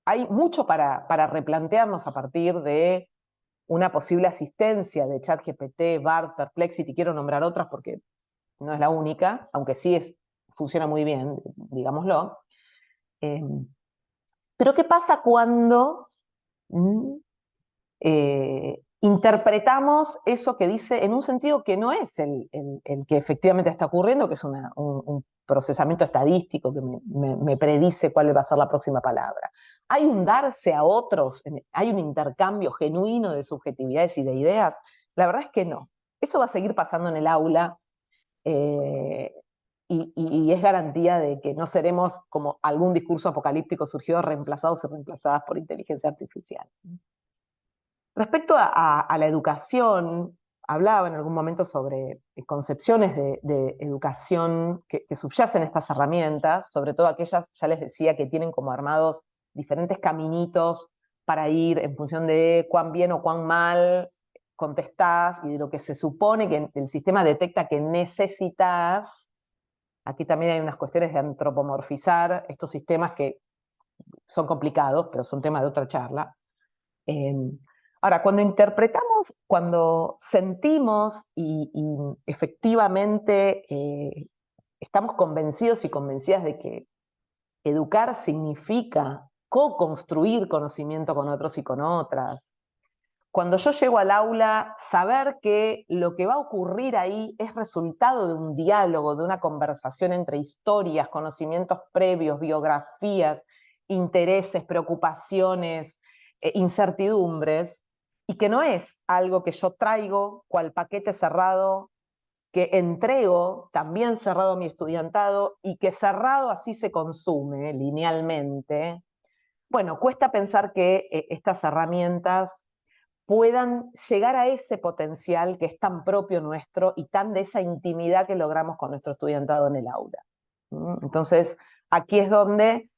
hay mucho para replantearnos a partir de una posible asistencia de ChatGPT, BART, Perplexity, quiero nombrar otras porque no es la única, aunque sí funciona muy bien, digámoslo. Pero ¿qué pasa cuando interpretamos eso que dice en un sentido que no es el que efectivamente está ocurriendo, que es un procesamiento estadístico que me predice cuál va a ser la próxima palabra. ¿Hay un darse a otros? ¿Hay un intercambio genuino de subjetividades y de ideas? La verdad es que no. Eso va a seguir pasando en el aula, y es garantía de que no seremos, como algún discurso apocalíptico surgió, reemplazados y reemplazadas por inteligencia artificial. Respecto a la educación, hablaba en algún momento sobre concepciones de educación que subyacen estas herramientas, sobre todo aquellas, ya les decía, que tienen como armados diferentes caminitos para ir en función de cuán bien o cuán mal contestás y de lo que se supone que el sistema detecta que necesitas. Aquí también hay unas cuestiones de antropomorfizar estos sistemas que son complicados, pero son temas de otra charla. Ahora, cuando interpretamos, cuando sentimos y efectivamente estamos convencidos y convencidas de que educar significa co-construir conocimiento con otros y con otras, cuando yo llego al aula, saber que lo que va a ocurrir ahí es resultado de un diálogo, de una conversación entre historias, conocimientos previos, biografías, intereses, preocupaciones, incertidumbres, y que no es algo que yo traigo cual paquete cerrado, que entrego también cerrado a mi estudiantado y que cerrado así se consume linealmente. Bueno, cuesta pensar que estas herramientas puedan llegar a ese potencial que es tan propio nuestro y tan de esa intimidad que logramos con nuestro estudiantado en el aula. Entonces, aquí es donde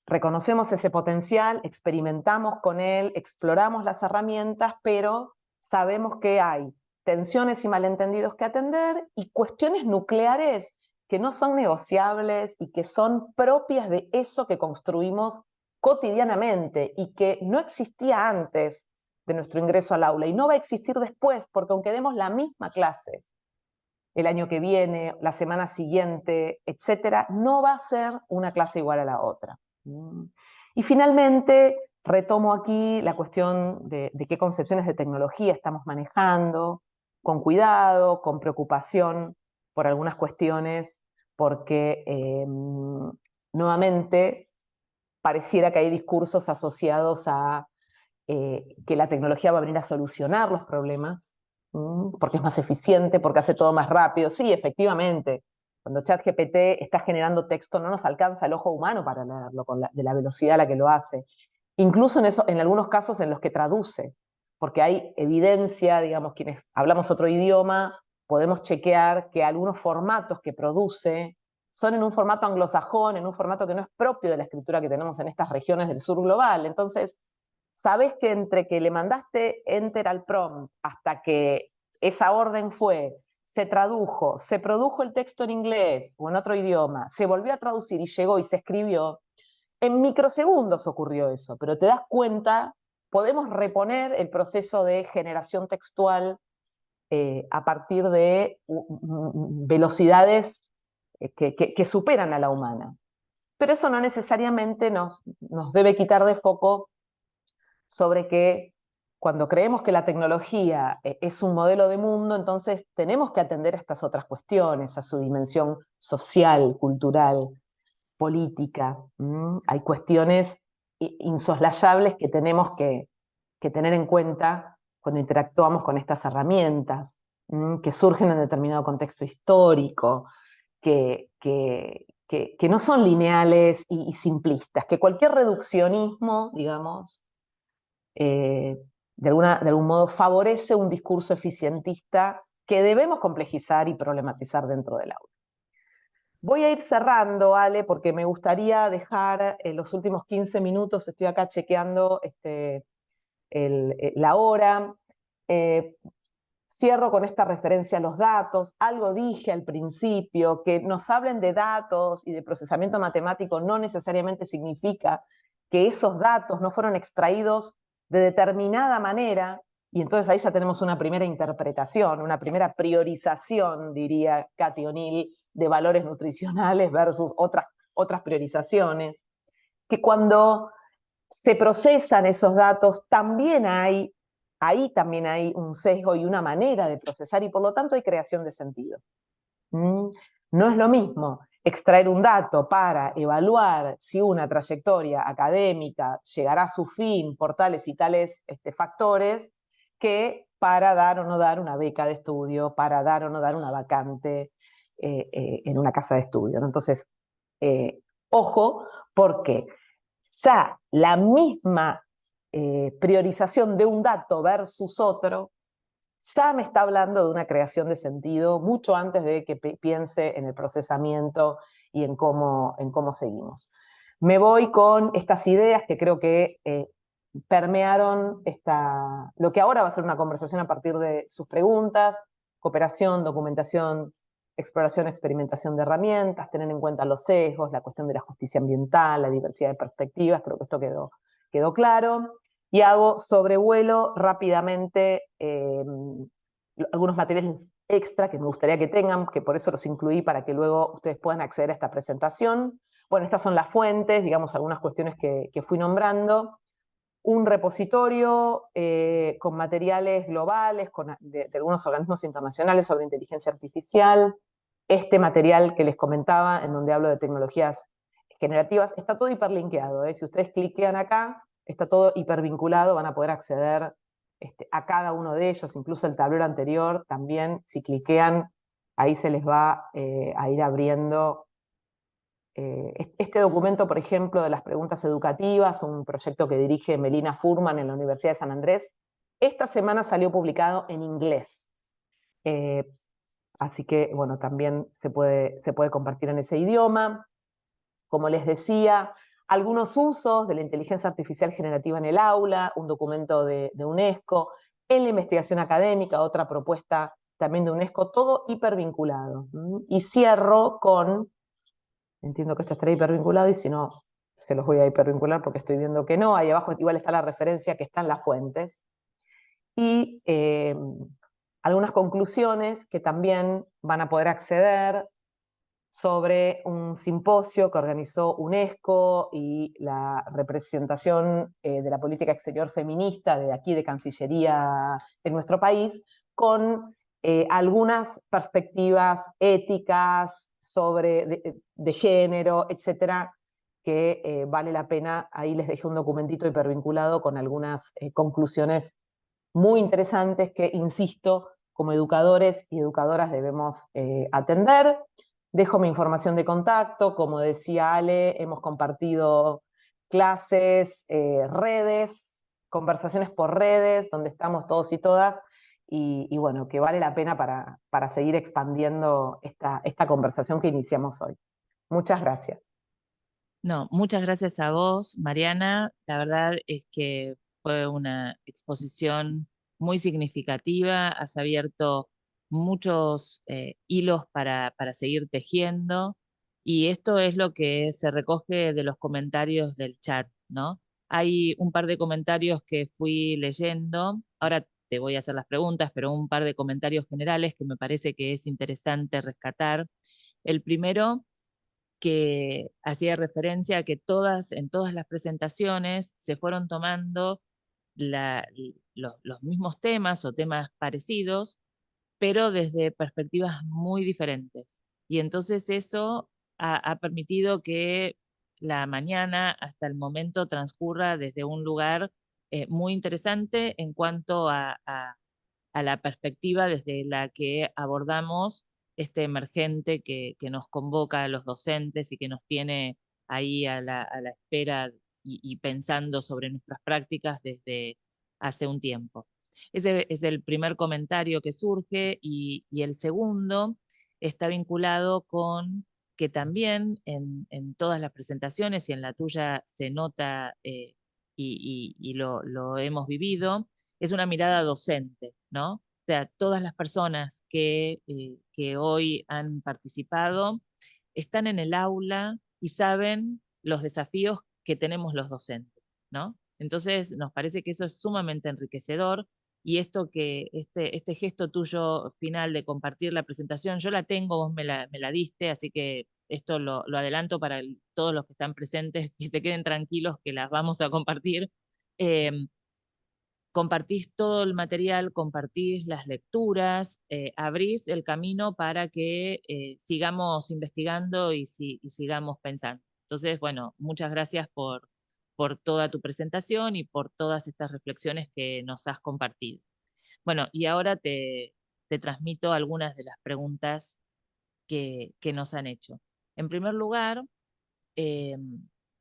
reconocemos ese potencial, experimentamos con él, exploramos las herramientas, pero sabemos que hay tensiones y malentendidos que atender y cuestiones nucleares que no son negociables y que son propias de eso que construimos cotidianamente y que no existía antes de nuestro ingreso al aula y no va a existir después, porque aunque demos la misma clase el año que viene, la semana siguiente, etcétera, no va a ser una clase igual a la otra. Y finalmente, retomo aquí la cuestión de qué concepciones de tecnología estamos manejando, con cuidado, con preocupación por algunas cuestiones, porque nuevamente pareciera que hay discursos asociados a que la tecnología va a venir a solucionar los problemas, porque es más eficiente, porque hace todo más rápido. Sí, efectivamente, cuando ChatGPT está generando texto no nos alcanza el ojo humano para leerlo de la velocidad a la que lo hace. Incluso en algunos casos en los que traduce, porque hay evidencia, digamos, quienes hablamos otro idioma, podemos chequear que algunos formatos que produce son en un formato anglosajón, en un formato que no es propio de la escritura que tenemos en estas regiones del sur global. Entonces, sabes que entre que le mandaste enter al prompt hasta que esa orden fue, se tradujo, se produjo el texto en inglés o en otro idioma, se volvió a traducir y llegó y se escribió, en microsegundos ocurrió eso, pero te das cuenta, podemos reponer el proceso de generación textual a partir de velocidades que superan a la humana. Pero eso no necesariamente nos debe quitar de foco sobre que cuando creemos que la tecnología es un modelo de mundo, entonces tenemos que atender a estas otras cuestiones, a su dimensión social, cultural, política. Hay cuestiones insoslayables que tenemos que tener en cuenta cuando interactuamos con estas herramientas, que surgen en determinado contexto histórico, que no son lineales y simplistas, que cualquier reduccionismo, digamos, de algún modo favorece un discurso eficientista que debemos complejizar y problematizar dentro del aula. Voy a ir cerrando, Ale, porque me gustaría dejar los últimos 15 minutos, estoy acá chequeando la hora. Cierro con esta referencia a los datos. Algo dije al principio, que nos hablen de datos y de procesamiento matemático no necesariamente significa que esos datos no fueron extraídos de determinada manera, y entonces ahí ya tenemos una primera interpretación, una primera priorización, diría Cathy O'Neill, de valores nutricionales versus otras priorizaciones, que cuando se procesan esos datos también hay ahí también hay un sesgo y una manera de procesar y por lo tanto hay creación de sentido. No es lo mismo extraer un dato para evaluar si una trayectoria académica llegará a su fin por tales y tales factores, que para dar o no dar una beca de estudio, para dar o no dar una vacante en una casa de estudio, ¿no? Entonces, ojo, porque ya la misma priorización de un dato versus otro ya me está hablando de una creación de sentido mucho antes de que piense en el procesamiento y en cómo seguimos. Me voy con estas ideas que creo que permearon lo que ahora va a ser una conversación a partir de sus preguntas: cooperación, documentación, exploración, experimentación de herramientas, tener en cuenta los sesgos, la cuestión de la justicia ambiental, la diversidad de perspectivas. Creo que esto quedó claro. Y hago sobrevuelo rápidamente algunos materiales extra que me gustaría que tengan, que por eso los incluí para que luego ustedes puedan acceder a esta presentación. Bueno, estas son las fuentes, digamos, algunas cuestiones que fui nombrando. Un repositorio con materiales globales de algunos organismos internacionales sobre inteligencia artificial. Este material que les comentaba, en donde hablo de tecnologías generativas, está todo hiperlinkeado. Si ustedes cliquean acá, está todo hipervinculado, van a poder acceder a cada uno de ellos, incluso el tablero anterior también, si cliquean, ahí se les va a ir abriendo este documento, por ejemplo, de las preguntas educativas, un proyecto que dirige Melina Furman en la Universidad de San Andrés. Esta semana salió publicado en inglés. Así que, bueno, también se puede compartir en ese idioma. Como les decía, algunos usos de la inteligencia artificial generativa en el aula, un documento de UNESCO, en la investigación académica, otra propuesta también de UNESCO, todo hipervinculado. Y cierro con, entiendo que esto estará hipervinculado y si no, se los voy a hipervincular porque estoy viendo que no, ahí abajo igual está la referencia que está en las fuentes. Y algunas conclusiones que también van a poder acceder sobre un simposio que organizó UNESCO y la representación de la política exterior feminista de aquí de Cancillería en nuestro país, con algunas perspectivas éticas de género, etcétera, que vale la pena. Ahí les dejé un documentito hipervinculado con algunas conclusiones muy interesantes que, insisto, como educadores y educadoras debemos atender. Dejo mi información de contacto. Como decía Ale, hemos compartido clases, redes, conversaciones por redes, donde estamos todos y todas, y bueno, que vale la pena para seguir expandiendo esta conversación que iniciamos hoy. Muchas gracias. No, muchas gracias a vos, Mariana. La verdad es que fue una exposición muy significativa. Has abierto muchos hilos para seguir tejiendo y esto es lo que se recoge de los comentarios del chat, ¿no? Hay un par de comentarios que fui leyendo. Ahora te voy a hacer las preguntas, pero un par de comentarios generales que me parece que es interesante rescatar. El primero, que hacía referencia a que en todas las presentaciones se fueron tomando los mismos temas o temas parecidos, pero desde perspectivas muy diferentes. Y entonces eso ha permitido que la mañana hasta el momento transcurra desde un lugar muy interesante en cuanto a la perspectiva desde la que abordamos este emergente que nos convoca a los docentes y que nos tiene ahí a la espera y pensando sobre nuestras prácticas desde hace un tiempo. Ese es el primer comentario que surge y el segundo está vinculado con que también en todas las presentaciones y en la tuya se nota y lo hemos vivido, es una mirada docente, ¿no? O sea, todas las personas que hoy han participado están en el aula y saben los desafíos que tenemos los docentes, ¿no? Entonces, nos parece que eso es sumamente enriquecedor y este gesto tuyo final de compartir la presentación, yo la tengo, vos me la diste, así que esto lo adelanto para todos los que están presentes, que se queden tranquilos que las vamos a compartir. compartís todo el material, compartís las lecturas, abrís el camino para que sigamos investigando y sigamos pensando. Entonces, bueno, muchas gracias por toda tu presentación y por todas estas reflexiones que nos has compartido. Bueno, y ahora te transmito algunas de las preguntas que nos han hecho. En primer lugar, eh,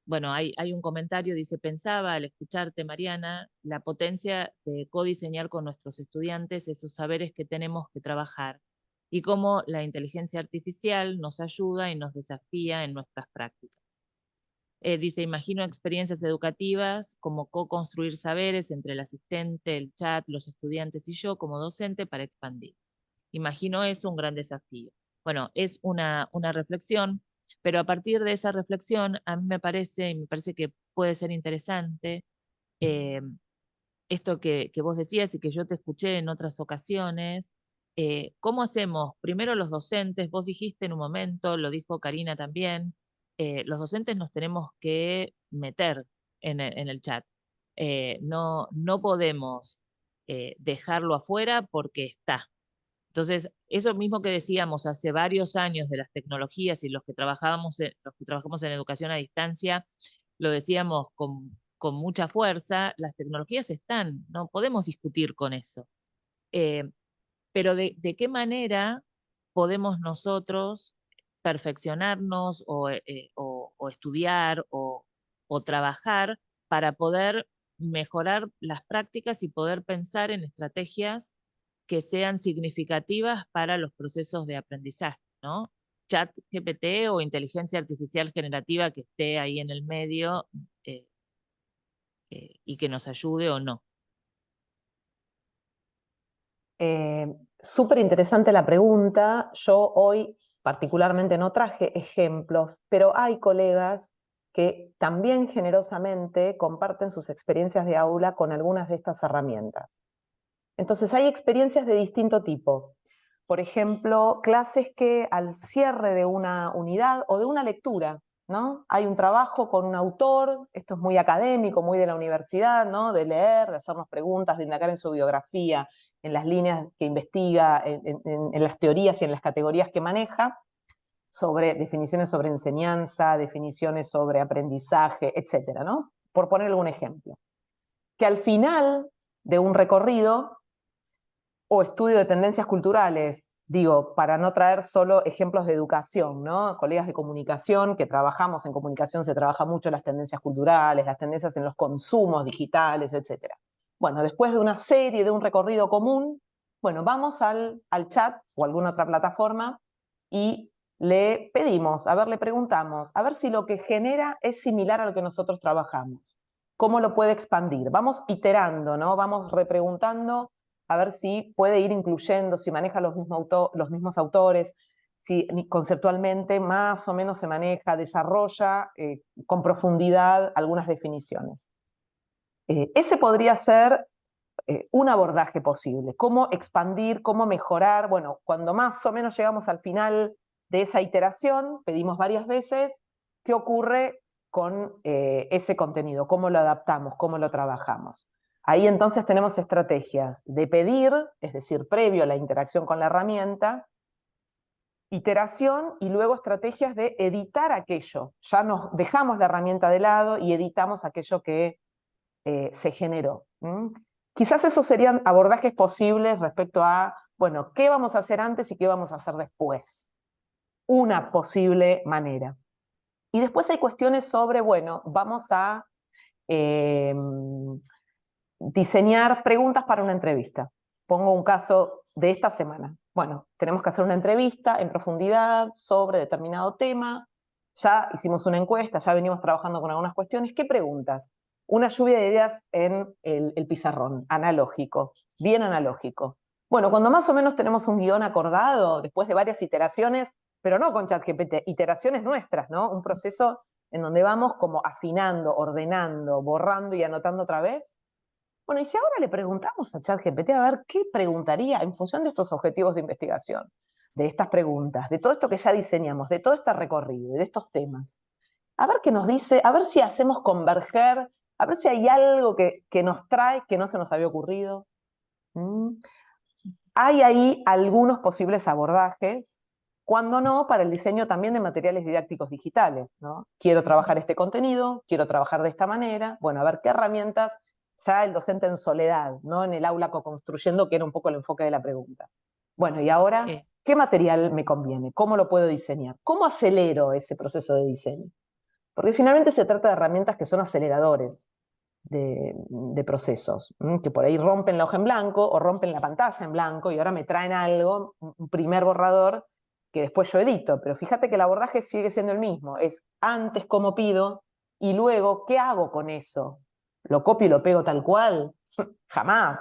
bueno, hay un comentario, dice, pensaba al escucharte, Mariana, la potencia de codiseñar con nuestros estudiantes esos saberes que tenemos que trabajar y cómo la inteligencia artificial nos ayuda y nos desafía en nuestras prácticas. Dice, imagino experiencias educativas como co-construir saberes entre el asistente, el chat, los estudiantes y yo como docente para expandir. Imagino eso un gran desafío. Bueno, es una reflexión, pero a partir de esa reflexión a mí me parece, y me parece que puede ser interesante, eh, esto que vos decías y que yo te escuché en otras ocasiones, ¿cómo hacemos? Primero los docentes, vos dijiste en un momento, lo dijo Karina también, los docentes nos tenemos que meter en el chat. No podemos dejarlo afuera porque está. Entonces, eso mismo que decíamos hace varios años de las tecnologías y los que trabajamos en educación a distancia, lo decíamos con mucha fuerza, las tecnologías están, no podemos discutir con eso. Eh, pero de qué manera podemos nosotros perfeccionarnos o estudiar o trabajar para poder mejorar las prácticas y poder pensar en estrategias que sean significativas para los procesos de aprendizaje, ¿no? Chat GPT o inteligencia artificial generativa que esté ahí en el medio eh, y que nos ayude o no. Súper interesante la pregunta. Yo hoy particularmente no traje ejemplos, pero hay colegas que también generosamente comparten sus experiencias de aula con algunas de estas herramientas. Entonces hay experiencias de distinto tipo. Por ejemplo, clases que al cierre de una unidad o de una lectura, ¿no? Hay un trabajo con un autor, esto es muy académico, muy de la universidad, ¿no? De leer, de hacernos preguntas, de indagar en su biografía, en las líneas que investiga, en las teorías y en las categorías que maneja, sobre definiciones sobre enseñanza, definiciones sobre aprendizaje, etcétera, ¿no? Por poner algún ejemplo. Que al final de un recorrido o estudio de tendencias culturales, digo, para no traer solo ejemplos de educación, ¿no? Colegas de comunicación, que trabajamos en comunicación, se trabaja mucho las tendencias culturales, las tendencias en los consumos digitales, etc. Bueno, después de una serie, de un recorrido común, bueno, vamos al chat o alguna otra plataforma y le pedimos, a ver, le preguntamos, a ver si lo que genera es similar a lo que nosotros trabajamos. ¿Cómo lo puede expandir? Vamos iterando, ¿no? Vamos repreguntando a ver si puede ir incluyendo, si maneja los mismos autores, si conceptualmente más o menos se maneja, desarrolla con profundidad algunas definiciones. Ese podría ser un abordaje posible. ¿Cómo expandir, cómo mejorar? Bueno, cuando más o menos llegamos al final de esa iteración, pedimos varias veces, ¿qué ocurre con ese contenido? ¿Cómo lo adaptamos? ¿Cómo lo trabajamos? Ahí entonces tenemos estrategias de pedir, es decir, previo a la interacción con la herramienta, iteración y luego estrategias de editar aquello. Ya nos dejamos la herramienta de lado y editamos aquello que se generó. Quizás esos serían abordajes posibles respecto a, bueno, ¿qué vamos a hacer antes y qué vamos a hacer después? Una posible manera. Y después hay cuestiones sobre, bueno, vamos a diseñar preguntas para una entrevista. Pongo un caso de esta semana. Bueno, tenemos que hacer una entrevista en profundidad sobre determinado tema. Ya hicimos una encuesta, ya venimos trabajando con algunas cuestiones. ¿Qué preguntas? Una lluvia de ideas en el pizarrón, analógico, bien analógico. Bueno, cuando más o menos tenemos un guión acordado, después de varias iteraciones, pero no con ChatGPT, iteraciones nuestras, ¿no? Un proceso en donde vamos como afinando, ordenando, borrando y anotando otra vez. Bueno, y si ahora le preguntamos a ChatGPT a ver qué preguntaría en función de estos objetivos de investigación, de estas preguntas, de todo esto que ya diseñamos, de todo este recorrido, de estos temas, a ver qué nos dice, a ver si hacemos converger A ver si hay algo que nos trae que no se nos había ocurrido. ¿Mm? Hay ahí algunos posibles abordajes, cuando no, para el diseño también de materiales didácticos digitales, ¿no? Quiero trabajar este contenido, quiero trabajar de esta manera, bueno, a ver qué herramientas, ya el docente en soledad, ¿no? En el aula co-construyendo, que era un poco el enfoque de la pregunta. Bueno, y ahora, Eh, ¿qué material me conviene? ¿Cómo lo puedo diseñar? ¿Cómo acelero ese proceso de diseño? Porque finalmente se trata de herramientas que son aceleradores de procesos, que por ahí rompen la hoja en blanco o rompen la pantalla en blanco y ahora me traen algo, un primer borrador que después yo edito, pero fíjate que el abordaje sigue siendo el mismo, es antes cómo pido y luego qué hago con eso. ¿Lo copio y lo pego tal cual? Jamás.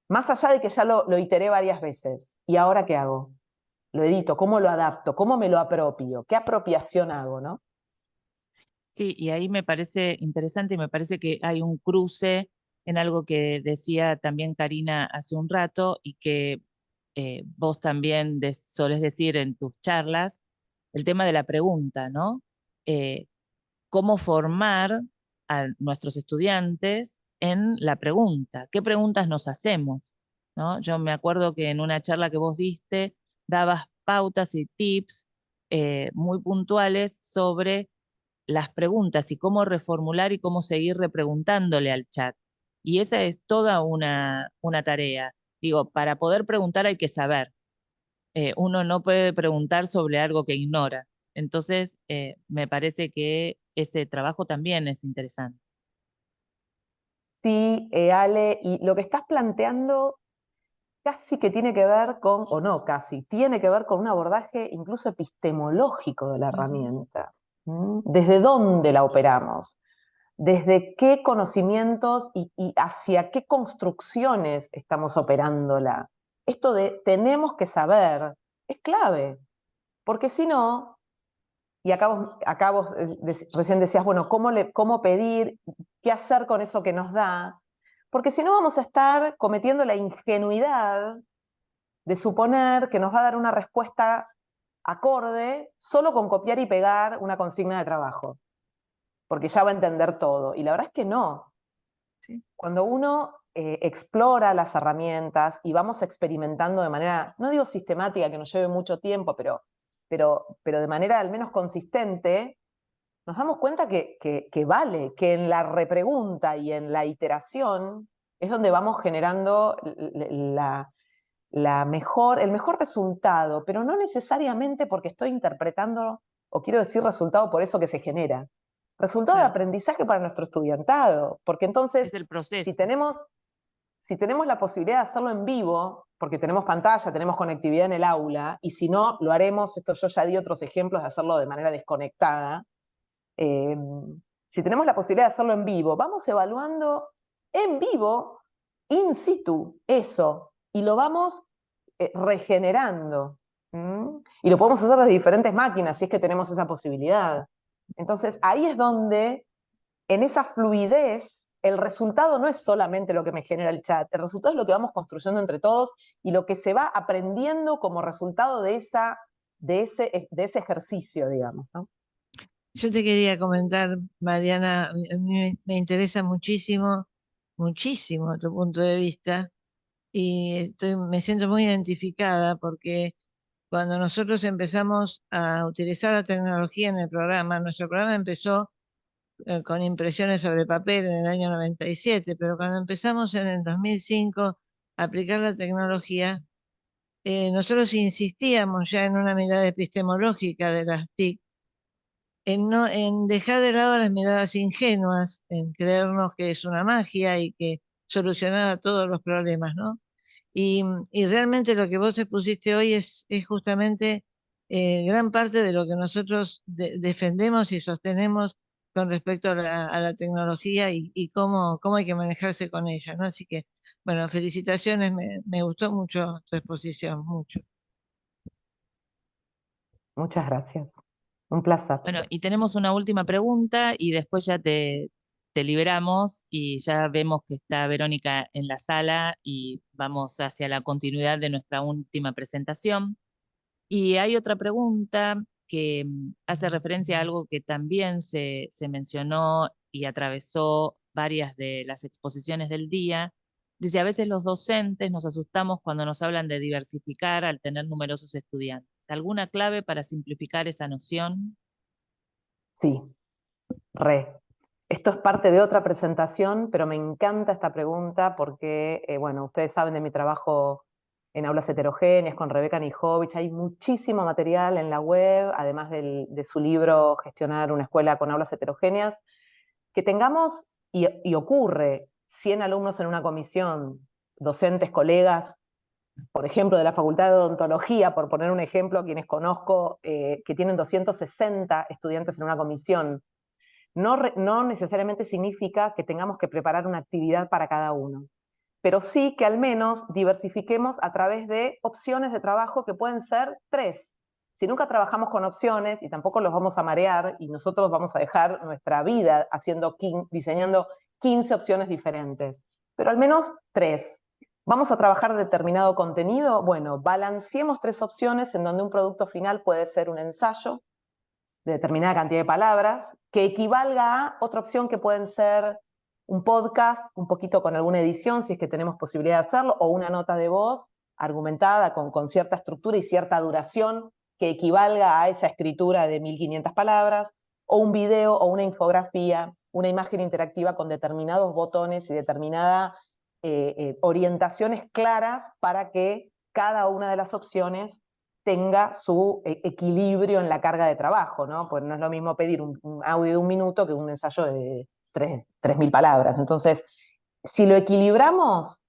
Más allá de que ya lo iteré varias veces. ¿Y ahora qué hago? Lo edito, ¿cómo lo adapto? ¿Cómo me lo apropio? ¿Qué apropiación hago, no? sí, y ahí me parece interesante y me parece que hay un cruce en algo que decía también Karina hace un rato y que vos también solés decir en tus charlas, el tema de la pregunta, ¿no? Eh, Cómo formar a nuestros estudiantes en la pregunta, qué preguntas nos hacemos, ¿no? Yo me acuerdo que en una charla que vos diste, dabas pautas y tips muy puntuales sobre las preguntas y cómo reformular y cómo seguir repreguntándole al chat. Y esa es toda una tarea. Digo, para poder preguntar hay que saber. Uno no puede preguntar sobre algo que ignora. Entonces, me parece que ese trabajo también es interesante. Sí, Ale, y lo que estás planteando casi que tiene que ver con, o no casi, tiene que ver con un abordaje incluso epistemológico de la Ujú. herramienta. ¿Desde dónde la operamos? ¿Desde qué conocimientos y hacia qué construcciones estamos operándola? Esto de tenemos que saber es clave, porque si no, y acá vos recién decías, bueno, ¿cómo pedir? ¿Qué hacer con eso que nos da? Porque si no vamos a estar cometiendo la ingenuidad de suponer que nos va a dar una respuesta acorde solo con copiar y pegar una consigna de trabajo, porque ya va a entender todo. Y la verdad es que no. Sí. Cuando uno explora las herramientas y vamos experimentando de manera, no digo sistemática, que nos lleve mucho tiempo, pero de manera al menos consistente, nos damos cuenta que vale, que en la repregunta y en la iteración es donde vamos generando el mejor resultado, pero no necesariamente porque estoy interpretando, o quiero decir resultado por eso que se genera. Resultado de Claro, aprendizaje para nuestro estudiantado, porque es entonces, el si proceso. tenemos, si tenemos la posibilidad de hacerlo en vivo, porque tenemos pantalla, tenemos conectividad en el aula, y si no, lo haremos, esto yo ya di otros ejemplos de hacerlo de manera desconectada, eh, si tenemos la posibilidad de hacerlo en vivo, vamos evaluando en vivo, in situ, eso, y lo vamos regenerando. Y lo podemos hacer desde diferentes máquinas, si es que tenemos esa posibilidad. Entonces, ahí es donde, en esa fluidez, el resultado no es solamente lo que me genera el chat, el resultado es lo que vamos construyendo entre todos y lo que se va aprendiendo como resultado de ese ejercicio, digamos, ¿no? Yo te quería comentar, Mariana, a mí me interesa muchísimo, muchísimo tu punto de vista y me siento muy identificada porque cuando nosotros empezamos a utilizar la tecnología en el programa, nuestro programa empezó con impresiones sobre papel en el año 97, pero cuando empezamos en el 2005 a aplicar la tecnología, nosotros insistíamos ya en una mirada epistemológica de las TIC en dejar de lado las miradas ingenuas, en creernos que es una magia y que solucionaba todos los problemas, ¿no? Y realmente lo que vos expusiste hoy es justamente gran parte de lo que nosotros defendemos y sostenemos con respecto a la tecnología y cómo hay que manejarse con ella, ¿no? Así que, bueno, felicitaciones, me gustó mucho tu exposición, mucho. Muchas gracias. Un placer. Bueno, y tenemos una última pregunta y después ya te liberamos y ya vemos que está Verónica en la sala y vamos hacia la continuidad de nuestra última presentación. Y hay otra pregunta que hace referencia a algo que también se mencionó y atravesó varias de las exposiciones del día. Dice, a veces los docentes nos asustamos cuando nos hablan de diversificar al tener numerosos estudiantes. ¿Alguna clave para simplificar esa noción? Sí, re. Esto es parte de otra presentación, pero me encanta esta pregunta porque, bueno, ustedes saben de mi trabajo en aulas heterogéneas con Rebeca Nijovic. Hay muchísimo material en la web, además de su libro Gestionar una escuela con aulas heterogéneas. Que tengamos, y ocurre, 100 alumnos en una comisión, docentes, colegas, por ejemplo, de la Facultad de Odontología, por poner un ejemplo, quienes conozco, que tienen 260 estudiantes en una comisión, no necesariamente significa que tengamos que preparar una actividad para cada uno, pero sí que al menos diversifiquemos a través de opciones de trabajo que pueden ser 3. Si nunca trabajamos con opciones y tampoco los vamos a marear y nosotros vamos a dejar nuestra vida diseñando 15 opciones diferentes, pero al menos 3. ¿Vamos a trabajar determinado contenido? Bueno, balanceemos 3 opciones en donde un producto final puede ser un ensayo de determinada cantidad de palabras, que equivalga a otra opción que pueden ser un podcast, un poquito con alguna edición, si es que tenemos posibilidad de hacerlo, o una nota de voz argumentada con cierta estructura y cierta duración que equivalga a esa escritura de 1500 palabras, o un video o una infografía, una imagen interactiva con determinados botones y determinadas orientaciones claras para que cada una de las opciones tenga su equilibrio en la carga de trabajo, ¿no? Pues no es lo mismo pedir un audio de 1 minuto que un ensayo de 3.000 palabras. Entonces, si lo equilibramos,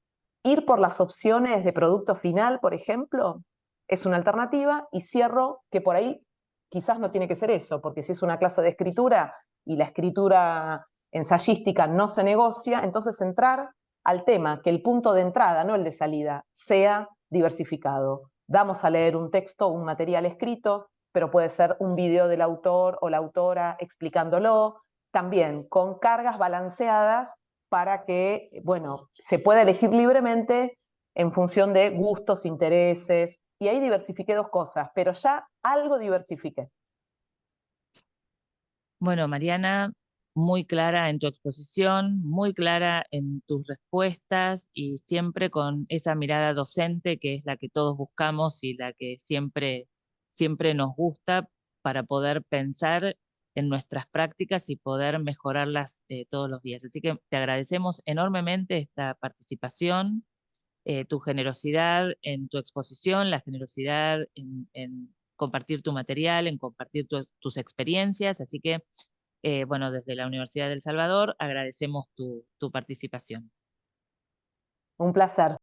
ir por las opciones de producto final, por ejemplo, es una alternativa, y cierro que por ahí quizás no tiene que ser eso, porque si es una clase de escritura y la escritura ensayística no se negocia, entonces entrar al tema, que el punto de entrada, no el de salida, sea diversificado. Damos a leer un texto, un material escrito, pero puede ser un video del autor o la autora explicándolo, también con cargas balanceadas para que, bueno, se pueda elegir libremente en función de gustos, intereses, y ahí diversifiqué 2 cosas, pero ya algo diversifiqué. Bueno, Mariana, muy clara en tu exposición, muy clara en tus respuestas y siempre con esa mirada docente que es la que todos buscamos y la que siempre nos gusta para poder pensar en nuestras prácticas y poder mejorarlas todos los días. Así que te agradecemos enormemente esta participación, tu generosidad en tu exposición, la generosidad en compartir tu material, en compartir tus experiencias. Así que bueno, desde la Universidad del Salvador agradecemos tu participación. Un placer.